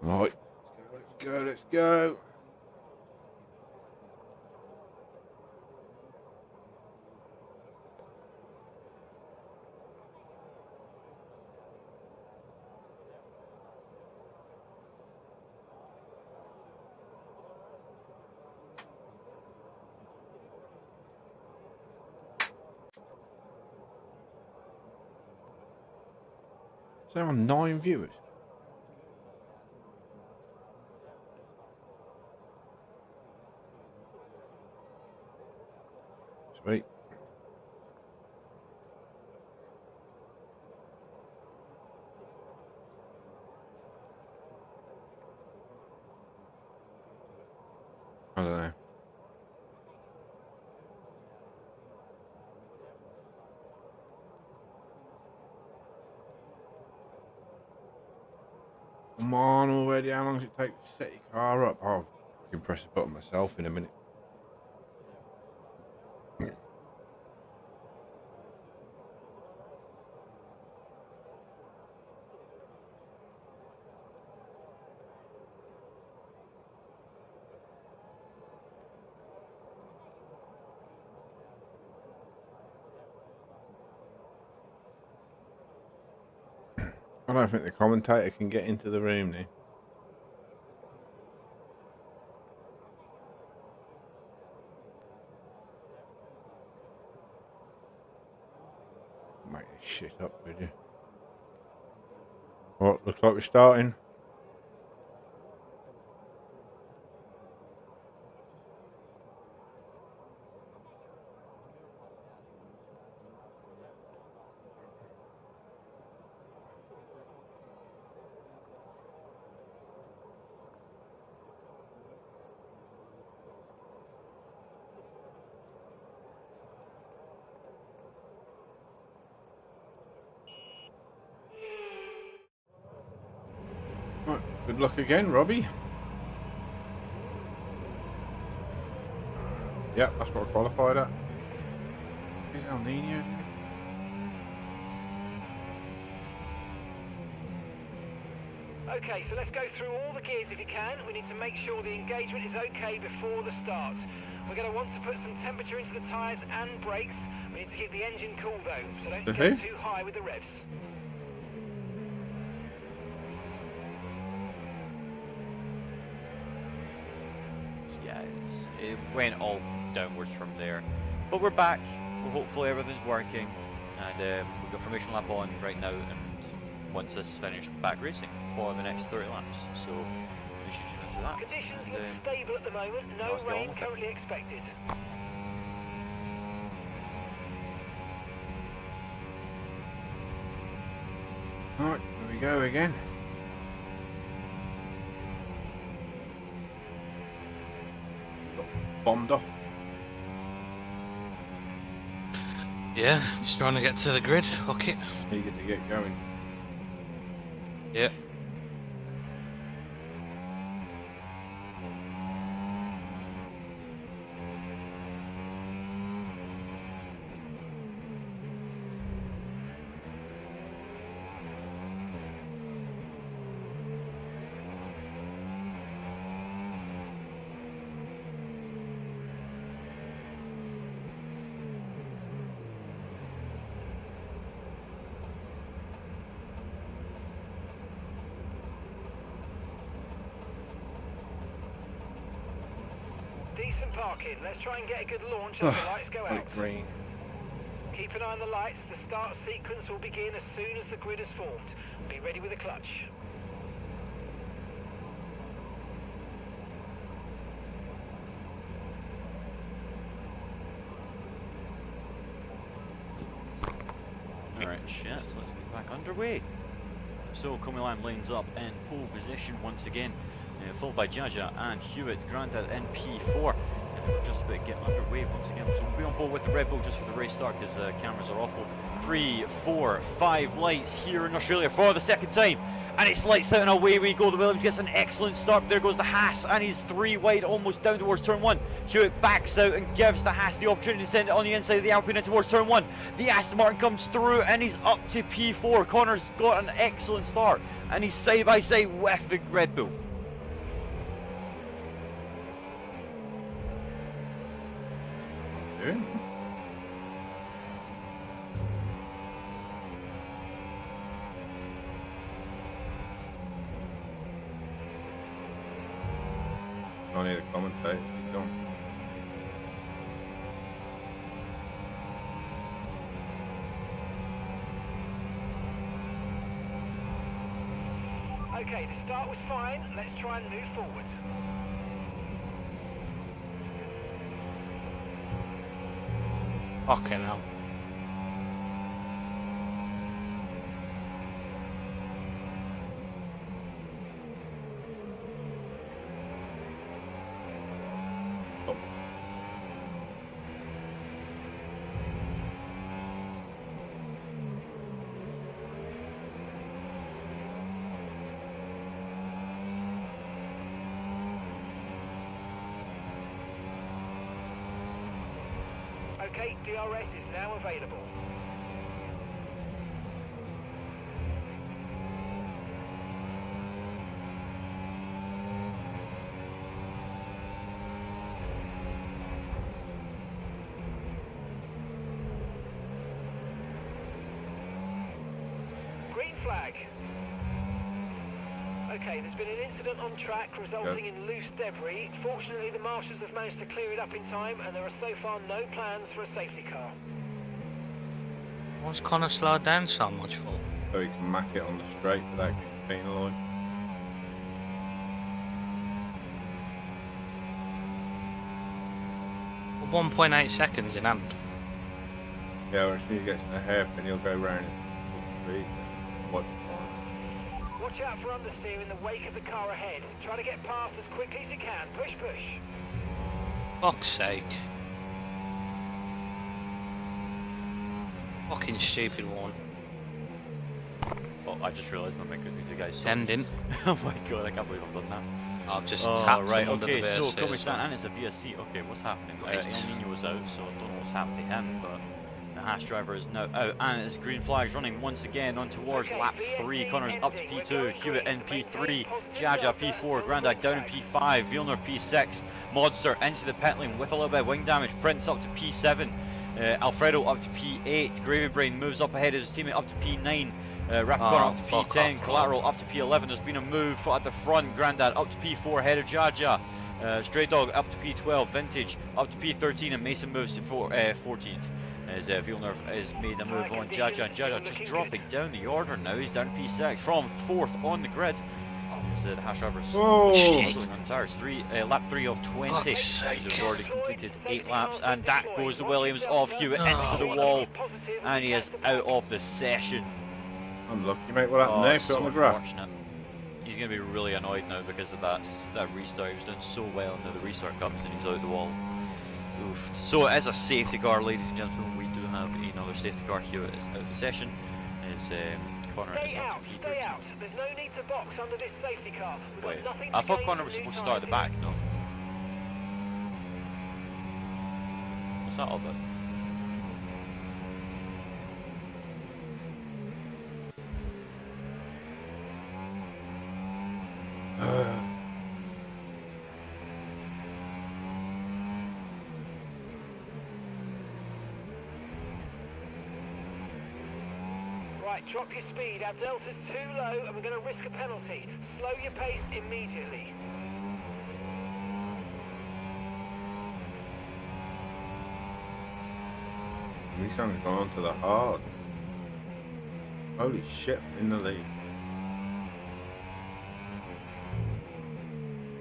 Right. Let's go, let's go. So on 9 viewers. Sweet. I don't know. Come on already. How long does it take to set your car up? Oh, I can press the button myself in a minute. I don't think the commentator can get into the room now. Make this shit up, would you? Well, looks like we're starting. Right, good luck again, Robbie. Yep, that's what I qualified at. Is El Nino? Okay, so let's go through all the gears if you can. We need to make sure the engagement is okay before the start. We're going to want to put some temperature into the tyres and brakes. We need to keep the engine cool though, so don't go too high with the revs. Yeah, it went all downwards from there. But we're back. Well, hopefully everything's working. And we've got formation lap on right now. And once this is finished, back racing for the next 30 laps. So we should tune into that. Conditions look stable at the moment. No rain currently expected. Alright, here we go again. Got bombed off. Yeah, just trying to get to the grid. Fuck it. Eager to get going. Yeah. Decent parking. Let's try and get a good launch as the lights go out. Green. Keep an eye on the lights. The start sequence will begin as soon as the grid is formed. Be ready with the clutch. Alright, shit, so let's get back underway. So Comilan lines up in pole position once again, followed by Jaja and Hewitt, Grandad in P4. And we're just about to get underway once again. So we'll be on board with the Red Bull just for the race start because cameras are awful. 3, 4, 5 lights here in Australia for the second time. And it's lights out and away we go. The Williams gets an excellent start. There goes the Haas and he's 3 wide almost down towards turn 1. Hewitt backs out and gives the Haas the opportunity to send it on the inside of the Alpine in towards turn 1. The Aston Martin comes through and he's up to P4. Connor's got an excellent start and he's side by side with the Red Bull. Doing? I need a commentator. Keep going. Okay, the start was fine. Let's try and move forward. Fucking hell. Oh. Okay, DRS is now available. Green flag. Okay, there's been an incident on track resulting in loose debris. Fortunately, the marshals have managed to clear it up in time and there are so far no plans for a safety car. What's Connor slowed down so much for? So he can mack it on the straight without getting penalised. Well, 1.8 seconds in hand. Yeah, well, as soon as he gets to the hairpin, he'll go round it. What? Watch out for understeer in the wake of the car ahead. Try to get past as quickly as you can. Push, push. Fuck's sake. Fucking stupid one. Oh, I just realised I'm making the guys. Tending. Oh my god, I can't believe I've done that. I've just Oh, tapped right, him under okay, the so VSC Kobe as well. and it's a VSC. Okay, what's happening? Right. El Nino was out, so I don't know what's happened to him, but The Haas driver is now out, and it's green flags running once again on towards lap 3. Connor's up to P2, Hewitt in P3, Jaja P4, Grandad down in P5, Villeneuve P6, Modster into the pit lane with a little bit of wing damage, Prince up to P7, Alfredo up to P8, Gravy Brain moves up ahead of his teammate up to P9, Rapicon up to P10, Collateral up to P11, there's been a move at the front, Grandad up to P4 ahead of Jaja, Stray Dog up to P12, Vintage up to P13, and Mason moves to 14th. As Villeneuve has made a move on Jaja, and Jaja just dropping down the order now, he's down to P6 from 4th on the grid. As the Haas drivers on tires, lap 3 of 20, as we've already completed 8 laps, and that goes the Williams of Hewitt into the wall, and he is out of the session. Unlucky, mate. What happened there? Put on the graph. He's going to be really annoyed now because of that restart. He was doing so well, and now the restart comes and he's out the wall. Oof. So as a safety car, ladies and gentlemen, we do have another safety car. Hewitt is out of the session. Is Connor Stay is out, stay out. There's no need to box under this safety car. We've Wait, got nothing I to thought gain Connor from was new supposed to start at the back, no? What's that all about? Right, drop your speed. Our delta's too low and we're going to risk a penalty. Slow your pace immediately. Nissan's gone onto the hard. Holy shit, in the lead.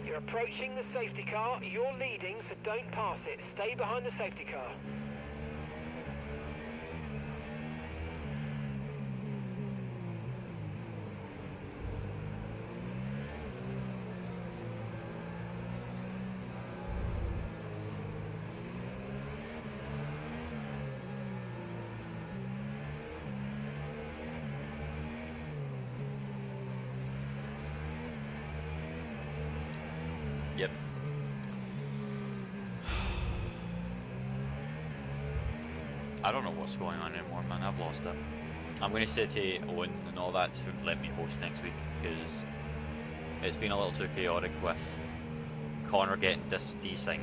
You're approaching the safety car. You're leading, so don't pass it. Stay behind the safety car. Yep. I don't know what's going on anymore, man. I've lost it. I'm going to say to Owen and all that to let me host next week, because it's been a little too chaotic with Connor getting desynced,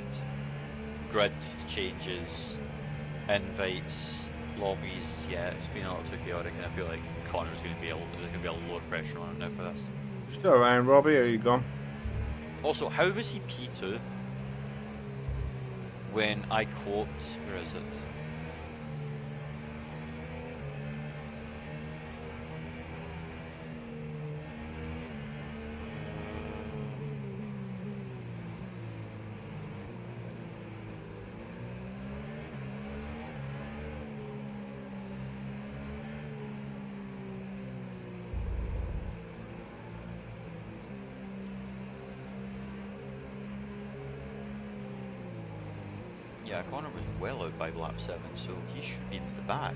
grid changes, invites, lobbies. Yeah, it's been a little too chaotic, and I feel like Connor's going to be there's going to be a lot of pressure on him now for this. Still around, Robbie, or are you gone? Also, how was he P2 when I quote, where is it? Yeah, Connor was well out by lap 7, so he should be in the back.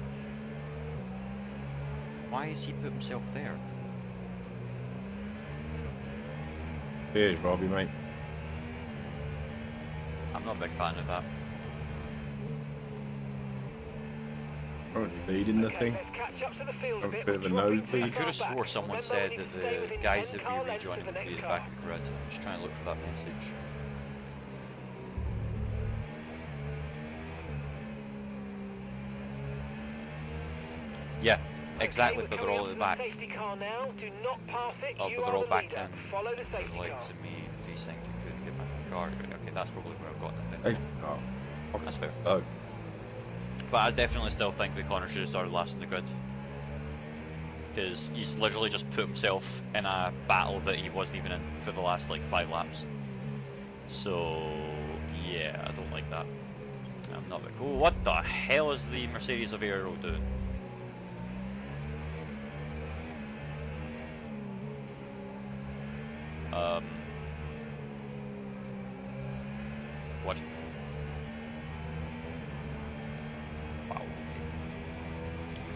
Why has he put himself there? Cheers, Robbie, mate. I'm not a big fan of that. Currently leading the thing. Let's catch up to the field A bit of a nosebleed. I could have swore someone said that the guys that we rejoining would be at the back of the grid. I'm just trying to look for that message. Yeah, exactly, but they're all at the back. Safety car now. Do not pass it. Oh, You but they're are all the back leader. then. Follow the safety Like car. to me, desync, you couldn't get back in the car. Okay, that's probably where I've gotten it then. Hey, oh, That's fair. oh. But I definitely still think that Connor should have started last in the grid. Because he's literally just put himself in a battle that he wasn't even in for the last like 5 laps. So yeah, I don't like that. I'm not like, oh, what the hell is the Mercedes of Aero doing? What? Wow, okay.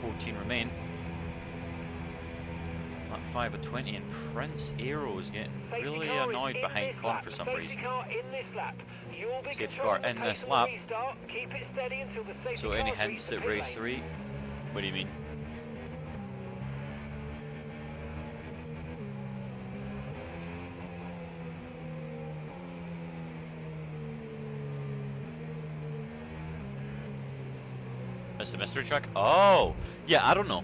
14 remain. Lap 5 of 20, and Prince Aero is getting Safety really car is annoyed in behind this Con lap. for some Safety reason. car in this lap. You'll be Safety car controlling the in pace this of the lap. restart. Keep it steady until the safety So any cars reach hints the at pit race lane. 3? What do you mean? It's the mystery track? Oh! Yeah, I don't know.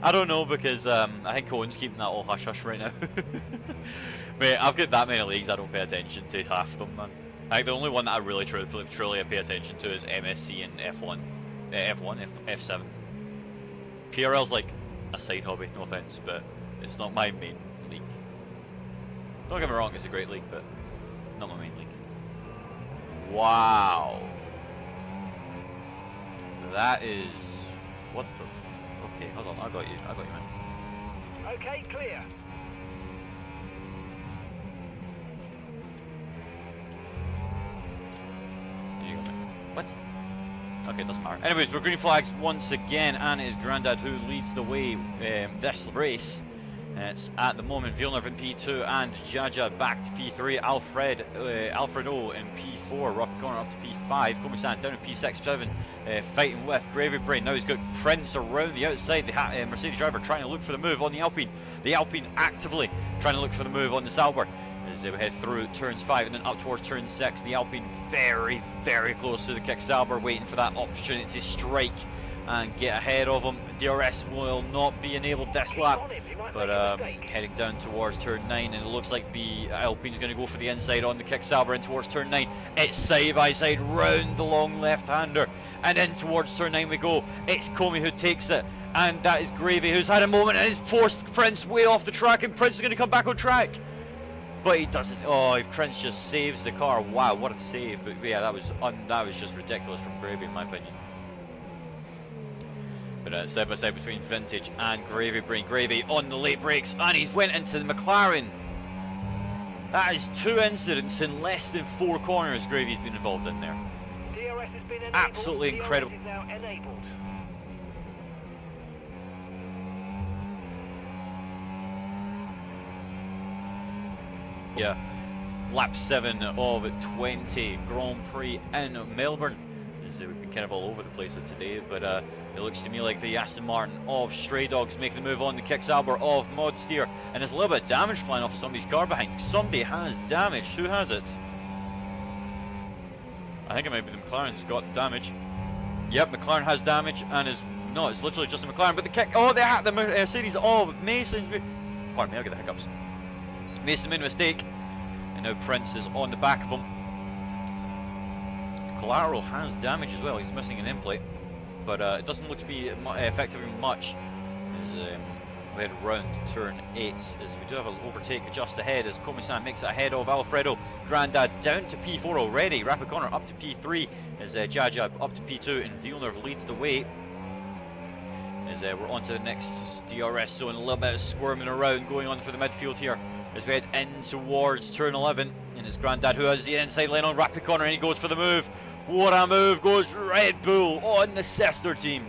I don't know because I think Cohen's keeping that all hush-hush right now. Mate, I've got that many leagues I don't pay attention to half of them, man. I think the only one that I really truly pay attention to is MSC and F1. F7. PRL's like a side hobby, no offense, but it's not my main league. Don't get me wrong, it's a great league, but not my main league. Wow. That is... what the... Okay, hold on, I got you, man. Okay, clear. There you go, man. What? Okay, doesn't matter. Anyways, we're green flags once again, and it is Grandad who leads the way this race. It's at the moment Villeneuve in P2 and Jaja back to P3. Alfredo in P4, rough corner up to P5. Komi-san down in P6, 7, fighting with Gravy Brain. Now he's got Prince around the outside. The Mercedes driver trying to look for the move on the Alpine. The Alpine actively trying to look for the move on the Sauber as they head through turns 5 and then up towards turn 6. The Alpine very, very close to the kick Sauber, waiting for that opportunity to strike and get ahead of him. DRS will not be enabled this lap, but heading down towards turn 9, and it looks like the Alpine's going to go for the inside on the kick Sauber in towards turn 9. It's side by side round the long left-hander, and in towards turn 9 we go. It's Comey who takes it, and that is Gravy who's had a moment and has forced Prince way off the track, and Prince is going to come back on track. But he doesn't. Oh, Prince just saves the car. Wow, what a save! But yeah, that was just ridiculous from Gravy, in my opinion. But side by side between Vintage and Gravy Brain. Gravy on the late brakes, and he's went into the McLaren. That is 2 incidents in less than 4 corners Gravy's been involved in there. DRS has been enabled. Absolutely DRS incredible. is now enabled. Yeah, lap 7 of 20 Grand Prix in Melbourne. As we've been kind of all over the place today, but it looks to me like the Aston Martin of Stray Dogs making the move on the kick Sauber of Modsteer, and there's a little bit of damage flying off of somebody's car behind. Somebody has damage. Who has it? I think it might be the McLaren who's got damage. Yep, McLaren has damage, and is no, it's literally just a McLaren. But the kick, oh, the Mercedes of Mason's. Pardon me, I'll get the hiccups. Mason made a mistake, and now Prince is on the back of him. Collateral has damage as well. He's missing an end plate, but it doesn't look to be affecting much as we head round turn 8, as we do have an overtake just ahead as Komi-san makes it ahead of Alfredo. Grandad down to P4 already. Rapid corner up to P3 as Jaja up to P2, and Villeneuve leads the way as we're on to the next DRS zone. A little bit of squirming around going on for the midfield here as we head in towards turn 11, and it's Grandad who has the inside lane on rapid corner, and he goes for the move. What a move goes Red Bull on the sister team.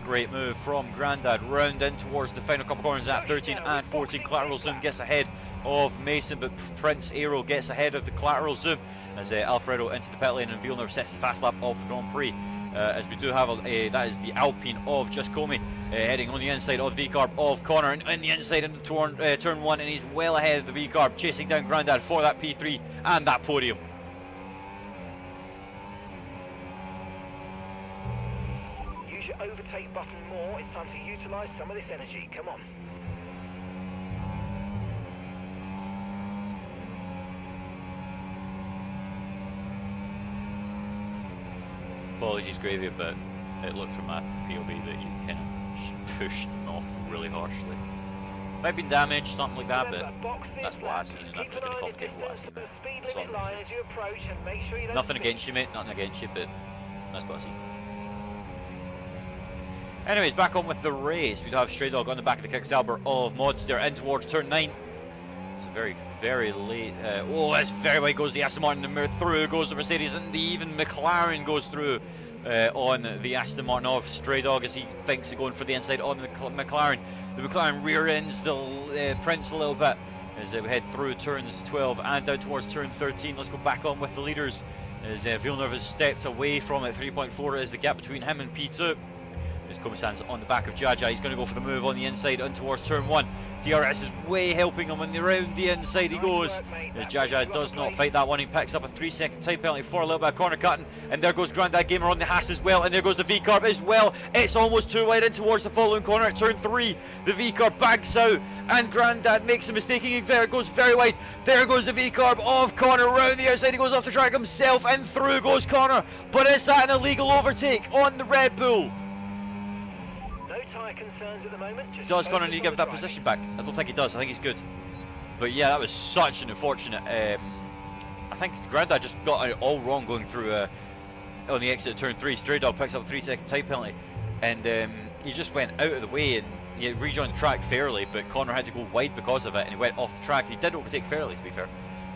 Great move from Grandad, round in towards the final couple corners at 13 and 14. Collateral zoom gets ahead of Mason, but Prince Aero gets ahead of the collateral zoom as Alfredo into the pit lane, and Villeneuve sets the fast lap of the Grand Prix. As we do have that is the Alpine of Just Comey heading on the inside of the V-Carb of Connor, and in the inside into turn 1, and he's well ahead of the V-Carb, chasing down Grandad for that P3 and that podium. Use your overtake button more. It's time to utilise some of this energy. Come on. Apologies, Gravy, but it looked from my POV that you kind of pushed them off really harshly. Might have been damaged, something like that, but that's what I've seen, and I'm just going to complicate what I've seen. That's all I'm saying. Nothing against you, mate, nothing against you, but that's what I've seen. Anyways, back on with the race. We do have Stray Dog on the back of the kick Sauber of Modster in towards turn 9. It's a very, very late. Oh, that's very wide goes the Aston Martin. Through goes the Mercedes, and even McLaren goes through on the Aston Martin of Stray Dog as he thinks of going for the inside on the McLaren. The McLaren rear ends the Prince a little bit, as we head through turns 12 and down towards turn 13. Let's go back on with the leaders as Villeneuve has stepped away from it. 3.4 is the gap between him and P2. As Komisan's on the back of Jaja, he's going to go for the move on the inside and towards turn 1. DRS is way helping him, and around the inside he goes. As Jaja does not fight that one, he picks up a 3-second time penalty for a little bit of corner cutting. And there goes Grandad Gamer on the Haas as well, and there goes the V-Carb as well. It's almost too wide in towards the following corner at turn 3. The V-Carb bags out, and Grandad makes a mistake. There goes very wide. There goes the V-Carb of Connor round the outside. He goes off the track himself, and through goes Connor. But is that an illegal overtake on the Red Bull? Tyre concerns at the moment. Does Connor need to give that position back? I don't think he does. I think he's good. But yeah, that was such an unfortunate. I think Grandad just got it all wrong going through on the exit of turn 3. Stray Dog picks up a 3-second time penalty, and he just went out of the way and he rejoined the track fairly. But Connor had to go wide because of it, and he went off the track. He did overtake fairly, to be fair,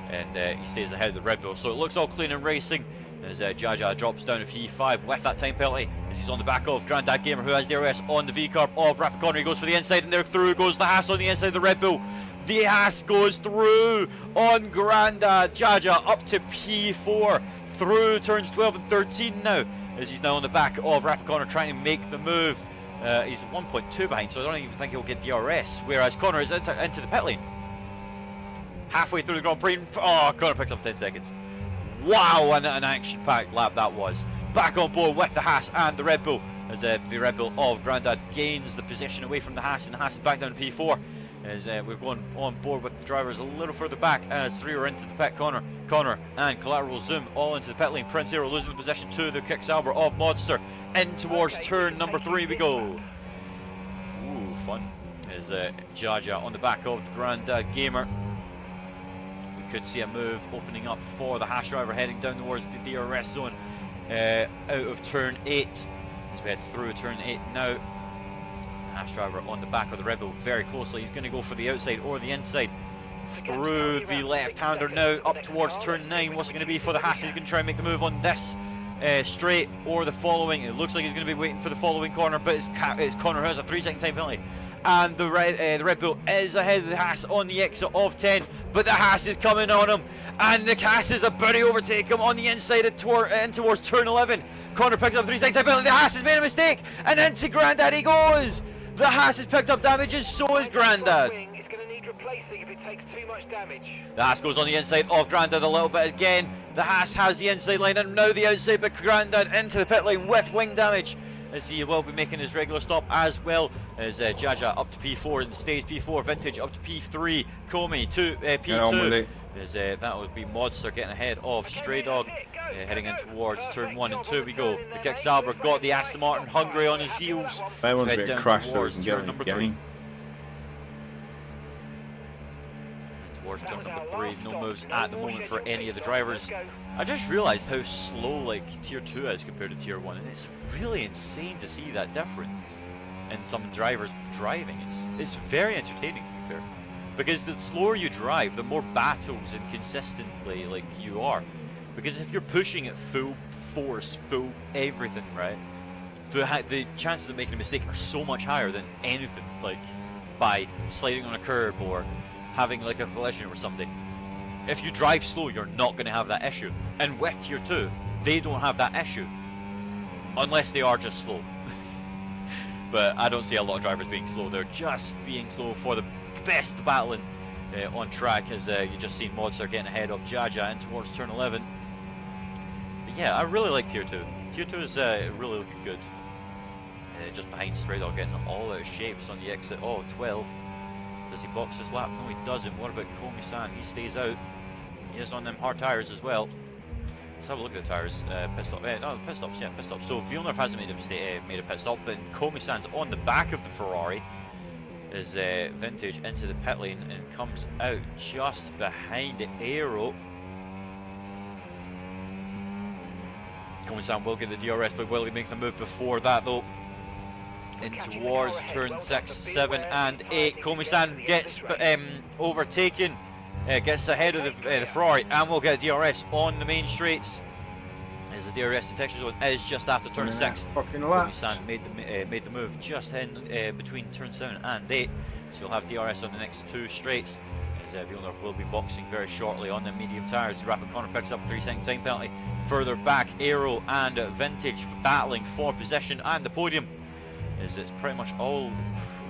and he stays ahead of the Red Bull. So it looks all clean in racing as Jaja drops down to P5 with that time penalty. He's on the back of Grandad Gamer, who has DRS on the V-Carb of Rapid Connor. He goes for the inside, and there through goes the Haas on the inside of the Red Bull. The Haas goes through on Grandad. Jaja up to P4 through turns 12 and 13 now, as he's now on the back of Rapid Connor trying to make the move. He's 1.2 behind, so I don't even think he'll get DRS, whereas Connor is into the pit lane. Halfway through the Grand Prix, oh, Connor picks up 10 seconds. Wow, and an action-packed lap that was. Back on board with the Haas and the Red Bull, as the Red Bull of Grandad gains the position away from the Haas, and the Haas is back down to P4, as we're going on board with the drivers a little further back, as 3 are into the pit. Connor and Collateral Zoom all into the pit lane. Prince Aero losing position to the Kick Sauber of Modster. In towards turn number 3 we go. Ooh, fun. As Jaja on the back of the Grandad Gamer. Could see a move opening up for the Haas driver heading down towards the DRS zone out of turn 8 as we head through turn 8 now. Haas driver on the back of the Red Bull very closely. He's going to go for the outside or the inside through the left-hander now up towards turn 9. What's it going to be for the Haas? He's going to try and make the move on this straight or the following. It looks like he's going to be waiting for the following corner, but it's Connor who has a 3-second time penalty. And the Red Bull is ahead of the Haas on the exit of 10, but the Haas is coming on him, and the Haas is about to overtake him on the inside in towards turn 11. Connor picks up 3-second time penalty. The Haas has made a mistake, and into Grandad he goes. The Haas has picked up damage, and so is Grandad. It's going to need replacing if it takes too much damage. The Haas goes on the inside of Grandad a little bit again. The Haas has the inside line and now the outside, but Grandad into the pit lane with wing damage, as he will be making his regular stop, as well as Jaja up to P4 and stays P4. Vintage up to P3. Comey to P2. As that would be Modster getting ahead of Stray Dog, heading in towards turn 1 and 2 we go. The Kick Sauber got the Aston Martin hungry on his heels. That one's a bit crashed towards turn number 3. Towards turn number 3, no moves at the moment for any of the drivers. I just realised how slow like tier 2 is compared to tier 1, and it's really insane to see that difference in some drivers driving. It's very entertaining, to be fair, because the slower you drive, the more battles and consistently like you are. Because if you're pushing at full force, full everything, right, the chances of making a mistake are so much higher than anything like by sliding on a curb or having like a collision or something. If you drive slow, you're not going to have that issue. And with tier 2, they don't have that issue, unless they are just slow. But I don't see a lot of drivers being slow. They're just being slow for the best battling on track, as you just seen Modster getting ahead of Jaja in towards turn 11. But yeah, I really like tier 2. Tier 2 is really looking good. Just behind Stray Dog, getting all out of shapes on the exit. Oh, 12. Does he box this lap? No, he doesn't. What about Komi-san? He stays out. He is on them hard tyres as well. Let's have a look at the tyres. Pit stop. No, pit stops. Yeah, pit stops. So Villeneuve hasn't made a pit stop, but Komi-san's on the back of the Ferrari. Is Vintage into the pit lane and comes out just behind the Aero. Komi-san will get the DRS, but will he make the move before that though? In towards turn 6, 7 and 8. Komi-san gets overtaken, gets ahead of the Ferrari, and will get a DRS on the main straights, as the DRS detection zone is just after turn 6. Komi-san made the move just in between turn 7 and 8, so you'll have DRS on the next 2 straights. as Villeneuve will be boxing very shortly on the medium tyres. Rapid Connor picks up a 3-second time penalty. Further back, Aero and Vintage battling for possession and the podium, as it's pretty much all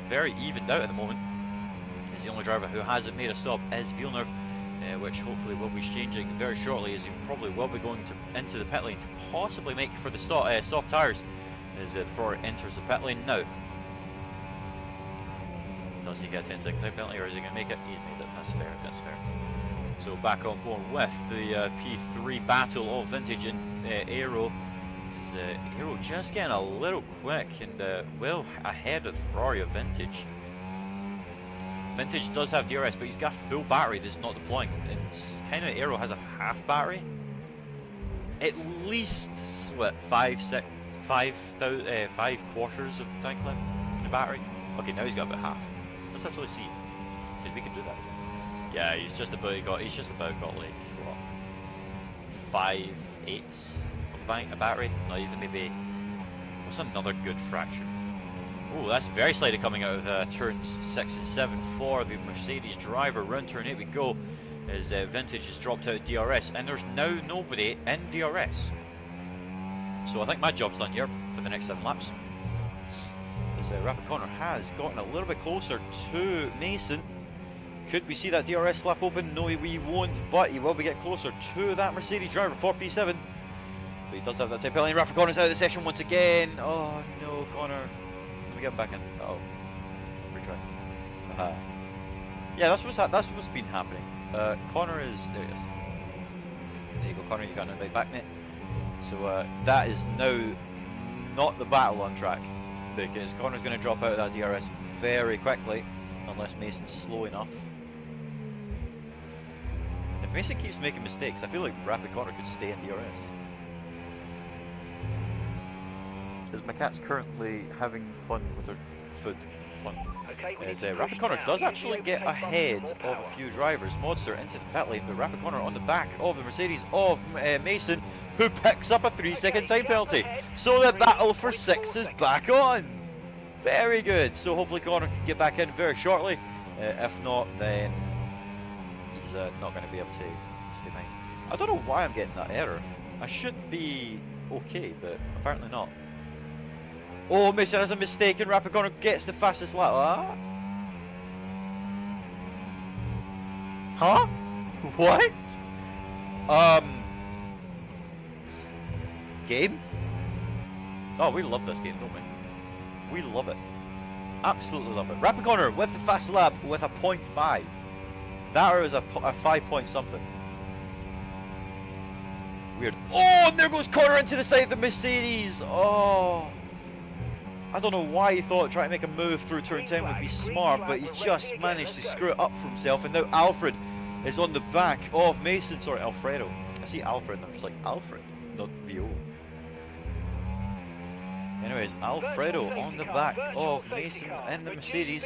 very evened out at the moment. As the only driver who hasn't made a stop is Villeneuve, which hopefully will be changing very shortly, as he probably will be going into the pit lane to possibly make for the soft tyres as before it enters the pit lane now. Does he get a 10-second time penalty, or is he going to make it? He's made it. That's fair. That's fair. So back on board with the P3 battle of Vintage and Aero. Aero just getting a little quick and well ahead of Ferrari of Vintage. Vintage does have DRS, but he's got a full battery that's not deploying. And kind of Aero has a half battery. At least what 5 quarters of the tank left in the battery. Okay, now he's got about half. Let's actually see, because we can do that. Yeah, he's just about got like what 5/8 of a battery. Not even maybe. What's another good fraction? Oh, that's very slightly coming out of turns 6 and 7 for the Mercedes driver. Round turn 8 we go, as Vintage has dropped out of DRS, and there's now nobody in DRS. So I think my job's done here for the next 7 laps. As Rapid Connor has gotten a little bit closer to Mason. Could we see that DRS flap open? No, we won't, but he will be getting closer to that Mercedes driver for P7. But he does have that type penalty. Rapid Connor's out of the session once again. Oh no, Connor. Let me get him back in. Uh oh. Retry. Yeah, that's what's been happening. Connor is. There he is. There you go, Connor. You got an invite back, mate. So that is now not the battle on track, because Connor's going to drop out of that DRS very quickly, unless Mason's slow enough. If Mason keeps making mistakes, I feel like Rapid Connor could stay in DRS. As my cat's currently having fun with her food. Fun. As Rapid Connor does actually get ahead of a few drivers. Modster into the pit lane, but Rapid Connor on the back of the Mercedes of Mason, who picks up a 3-second time penalty. So the battle for 6 is back on. Very good. So hopefully Connor can get back in very shortly. If not, then he's not going to be able to stay behind. I don't know why I'm getting that error. I should be okay, but apparently not. Oh, Mason has a mistake, and Rapid Connor gets the fastest lap. Huh? What? Game? Oh, we love this game, don't we? We love it. Absolutely love it. Rapid Connor with the fast lap with a 0.5. That was a 5 point something. Weird. Oh, and there goes Connor into the side of the Mercedes. Oh. I don't know why he thought trying to make a move through turn 10 would be smart, but he's just managed to screw it up for himself, and now Alfred is on the back of Mason. Sorry, Alfredo. I see Alfred and I'm just like, Alfred, not VO. Anyways, Alfredo on the back of Mason in the Mercedes.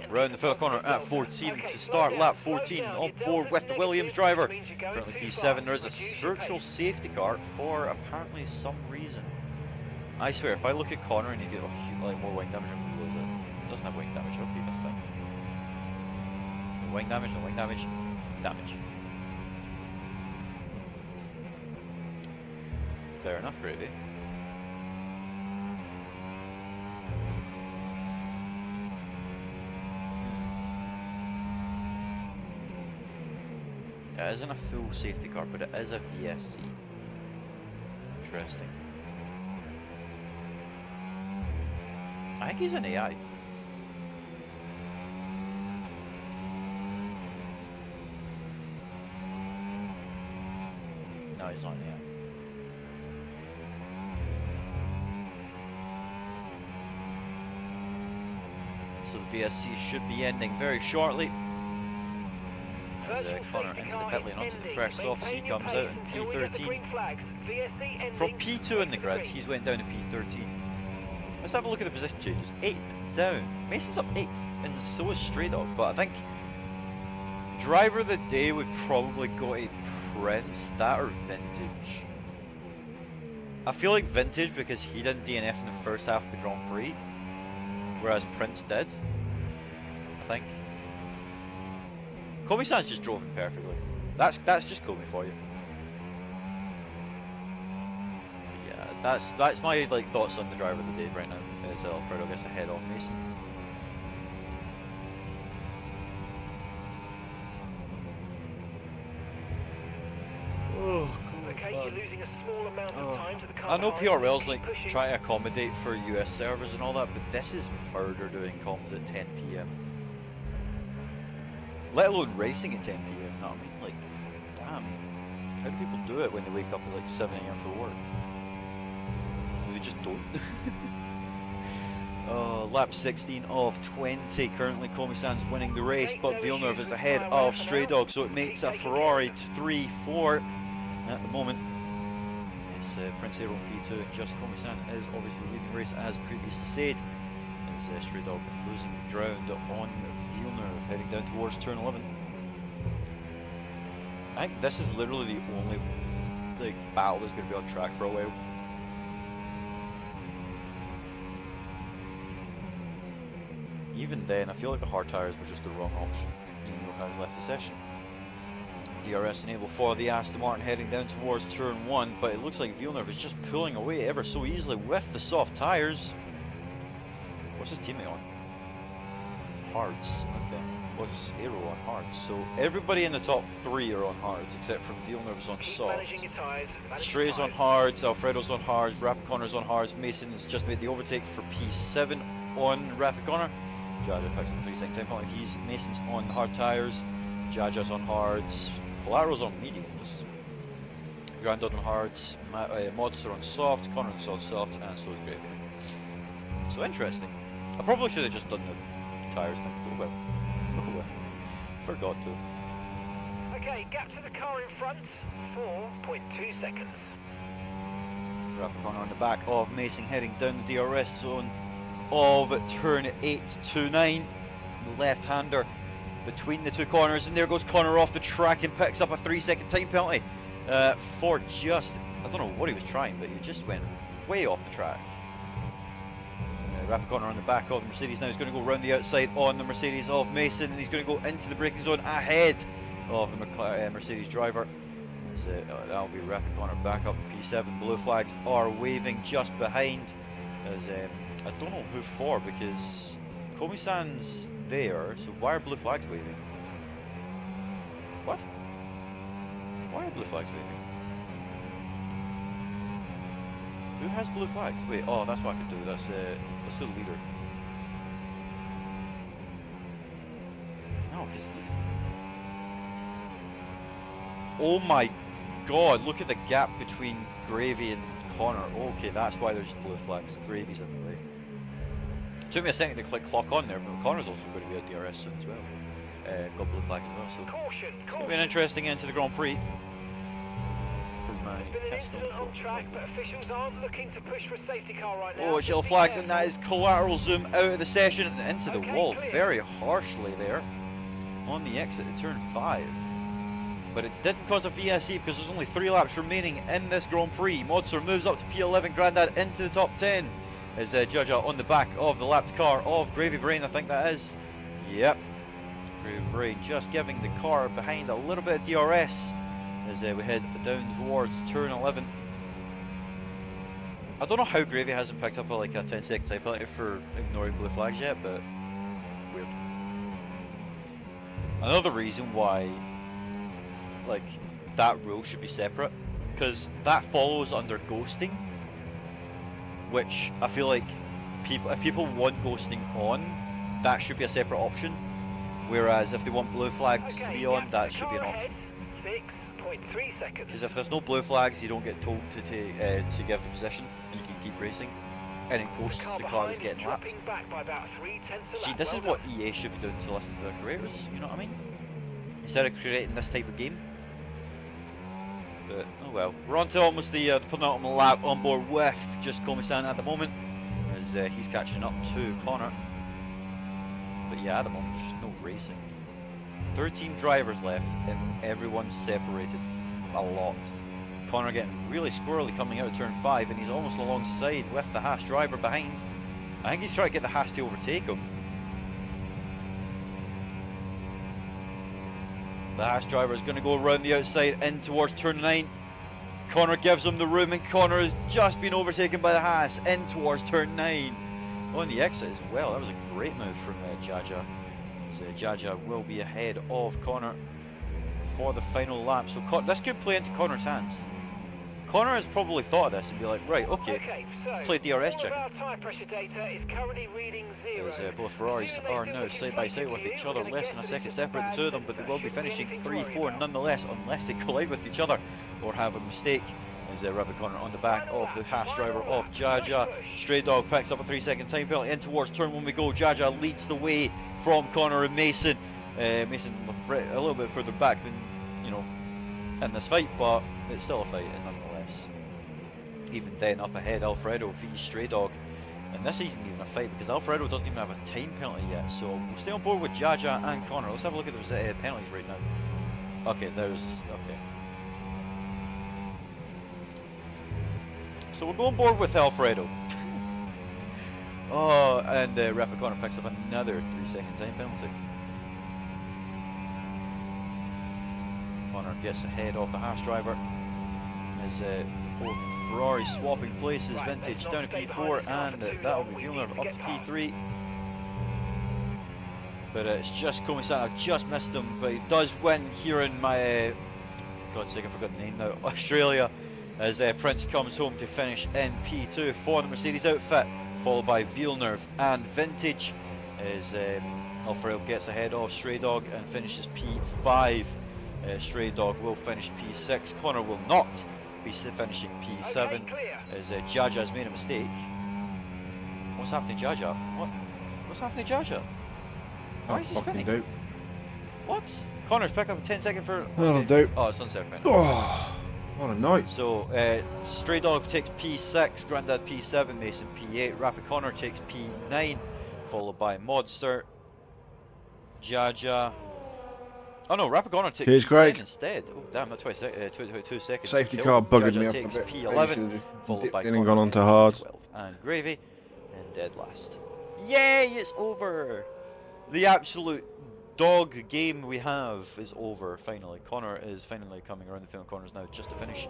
Round the filler corner at 14 to start lap 14 on board with the Williams driver. Currently P7, there is a virtual safety car for apparently some reason. I swear, if I look at Connor and you get like more wing damage, it doesn't have wing damage. Okay, that's fine. No wing damage, no wing damage, damage. Fair enough, Gravy. It isn't a full safety car, but it is a VSC. Interesting. I think he's an AI. No, he's not an AI. So the VSC should be ending very shortly. Connor into the pit lane onto the fresh softs. He comes out in P13. From P2 in the grid, he's went down to P13. Let's have a look at the position changes. 8 down. Mason's up 8, and so is Stray Dog. But I think driver of the day would probably go to Prince, that or Vintage. I feel like Vintage because he didn't DNF in the first half of the Grand Prix, whereas Prince did. I think. Komi-san's just drove it perfectly. That's just Komi for you. Yeah, that's my like thoughts on the driver of the day right now. Is Alfredo gets ahead of Mason. Okay, you're losing a small amount of time to the car. I know behind, PRL's keep like pushing. try to accommodate for US servers and all that, but this is murder doing comms at 10 PM. Let alone racing at 10 PM, you know what I mean? Like, damn. How do people do it when they wake up at like 7 AM for work? They just don't. Lap 16 of 20. Currently, Komi-san's winning the race, but Villeneuve is ahead of Stray Dog, so it makes a Ferrari 3-4 at the moment. It's Prince Aero P2. Just Komi-san is obviously leading the race as previously said. It's Stray Dog losing ground on Villeneuve, heading down towards turn 11. I think this is literally the only like battle that's going to be on track for a while. Even then, I feel like the hard tyres were just the wrong option, even though I left the session. DRS enable for the Aston Martin heading down towards turn 1, but it looks like Villeneuve is just pulling away ever so easily with the soft tyres. What's his teammate on? Hards. Okay. What's Aero on hards? So everybody in the top 3 are on hards, except for Villeneuve's on Keep soft. managing your tyres. manage your Stray's on tyres. hards, Alfredo's on hards, Rapiconor's on hards, Mason's just made the overtake for P7 on Rapiconor. Jaja picks up 3 second time penalty. Mason's on hard tyres, Jaja's on hards, Collateral's on mediums, Grandad on hards, Mods are on soft, Connor's on soft, and so is Gravy. So interesting. I probably should have just done the tyres thing. Oh well. Oh well. Forgot to. Okay, gap to the car in front, 4.2 seconds. Rapiconor on the back of Mason heading down the DRS zone of turn 8 to 9. The left-hander between the two corners, and there goes Connor off the track and picks up a 3 second time penalty for just, I don't know what he was trying, but he just went way off the track. Rapiconor on the back of the Mercedes now. He's going to go round the outside on the Mercedes of Mason, and he's going to go into the braking zone ahead of the Mercedes driver. That'll be Rapiconor back up P7. Blue flags are waving just behind. As I don't know who for, because Komi-san's there, so why are blue flags waving? What? Why are blue flags waving? Who has blue flags? Wait, oh, that's what I can do. That's the leader. No, because... Oh my god, look at the gap between Gravy and Connor. Okay, that's why there's blue flags. Gravy's in the way. Took me a second to click clock on there, but Connor's also going to be at DRS soon as well. Got blue flags as well, so Caution, it's going to be an interesting end to the Grand Prix. There's been an incident on track, but officials aren't looking to push for a safety car right now. Oh, it's yellow Just be flags, and that careful. is collateral zoom out of the session and into the Okay, wall clear. very harshly there on the exit at turn 5. But it didn't cause a VSE because there's only 3 laps remaining in this Grand Prix. Modster moves up to P11, Grandad into the top 10. Is Jaja on the back of the lapped car of Gravy Brain, I think that is. Yep. Gravy Brain just giving the car behind a little bit of DRS as we head down towards turn 11. I don't know how Gravy hasn't picked up a 10 second time penalty for ignoring blue flags yet, but weird. Another reason why that rule should be separate, because that follows under ghosting, which I feel like if people want ghosting on, that should be a separate option, whereas if they want blue flags to be on, that should be an option. 6.3 seconds. Because if there's no blue flags, you don't get told to give the position, and you can keep racing, and it ghosts the car that's getting lapped. Back by about 3/10 a See, lap. this is Well what EA should be doing to listen to their creators, you know what I mean? Instead of creating this type of game. But, oh well. We're on to almost the penultimate lap on board with just Komi-san at the moment, as he's catching up to Connor. But yeah, at the moment there's just no racing. 13 drivers left, and everyone's separated a lot. Connor getting really squirrely coming out of turn 5, and he's almost alongside with the Haas driver behind. I think he's trying to get the Haas to overtake him. The Haas driver is going to go around the outside in towards turn 9. Connor gives him the room, and Connor has just been overtaken by the Haas in towards turn 9. On the exit as well. That was a great move from Jaja. So Jaja will be ahead of Connor for the final lap. So this could play into Connor's hands. Connor has probably thought of this and be like, right, okay, so play DRS check. Our tyre pressure data is currently reading 0. As both Ferraris are now side by side with each other, less than a second separate the two of them, but they will be finishing 3-4 nonetheless, unless they collide with each other or have a mistake. As Rapid Connor on the back of the Haas driver of Jaja. Stray Dog picks up a 3-second time penalty in towards turn 1 we go. Jaja leads the way from Connor and Mason. Mason a little bit further back than, you know, in this fight, but it's still a fight nonetheless. Even then, up ahead, Alfredo v Stray Dog. And this isn't even a fight because Alfredo doesn't even have a time penalty yet. So we'll stay on board with Jaja and Connor. Let's have a look at those penalties right now. Okay, there's... okay. So we'll go on board with Alfredo. Oh, and Rapid Connor picks up another 3-second time penalty. Connor gets ahead of the Haas driver as both Ferrari swapping places. Vintage down to P4 and that'll be Villeneuve up to P3. But it's just Komisan. I've just missed him, but he does win here in my God's sake, I forgot the name now. Australia. As Prince comes home to finish in P2 for the Mercedes outfit, followed by Villeneuve and Vintage, as Alfredo gets ahead of Stray Dog and finishes P5. Stray Dog will finish P6. Connor will not be finishing P7, as Jaja has made a mistake. What's happening, Jaja? What's happening, Jaja? Why is he spinning? Doubt. What? Connor's pick up a 10-second for... That'll do. Oh, it's unsafe. Oh, what a night. So, Stray Dog takes P6, Grandad P7, Mason P8, Rapid Connor takes P9, followed by Modster, Jaja. Oh no, Rapid Connor takes Cheers, P10 Greg. instead. Oh damn, not 22 seconds. Safety Kill. car bugging Jaja me up a takes bit. P11, followed by And Connor gone on at to hard. P12. And Gravy, and dead last. Yay, it's over! The absolute dog game we have is over finally. Connor is finally coming around the final corners now just to finish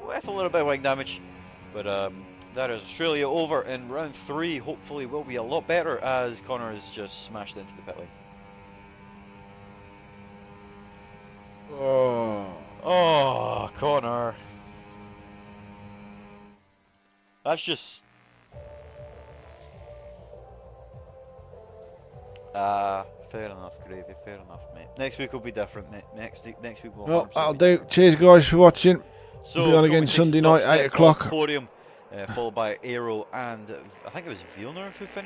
with a little bit of wing damage. But that is Australia over in round 3. Hopefully will be a lot better as Connor has just smashed into the pit lane. Oh, Connor. That's just... fair enough, Gravy, fair enough, mate. Next week will be different, mate. Next week will... Well, 100% that'll be do. different. Cheers, guys, for watching. So, We'll be on again Kobe takes Sunday the top night, 8 step o'clock. off Podium, followed by Aero and I think it was Villeneuve who finished.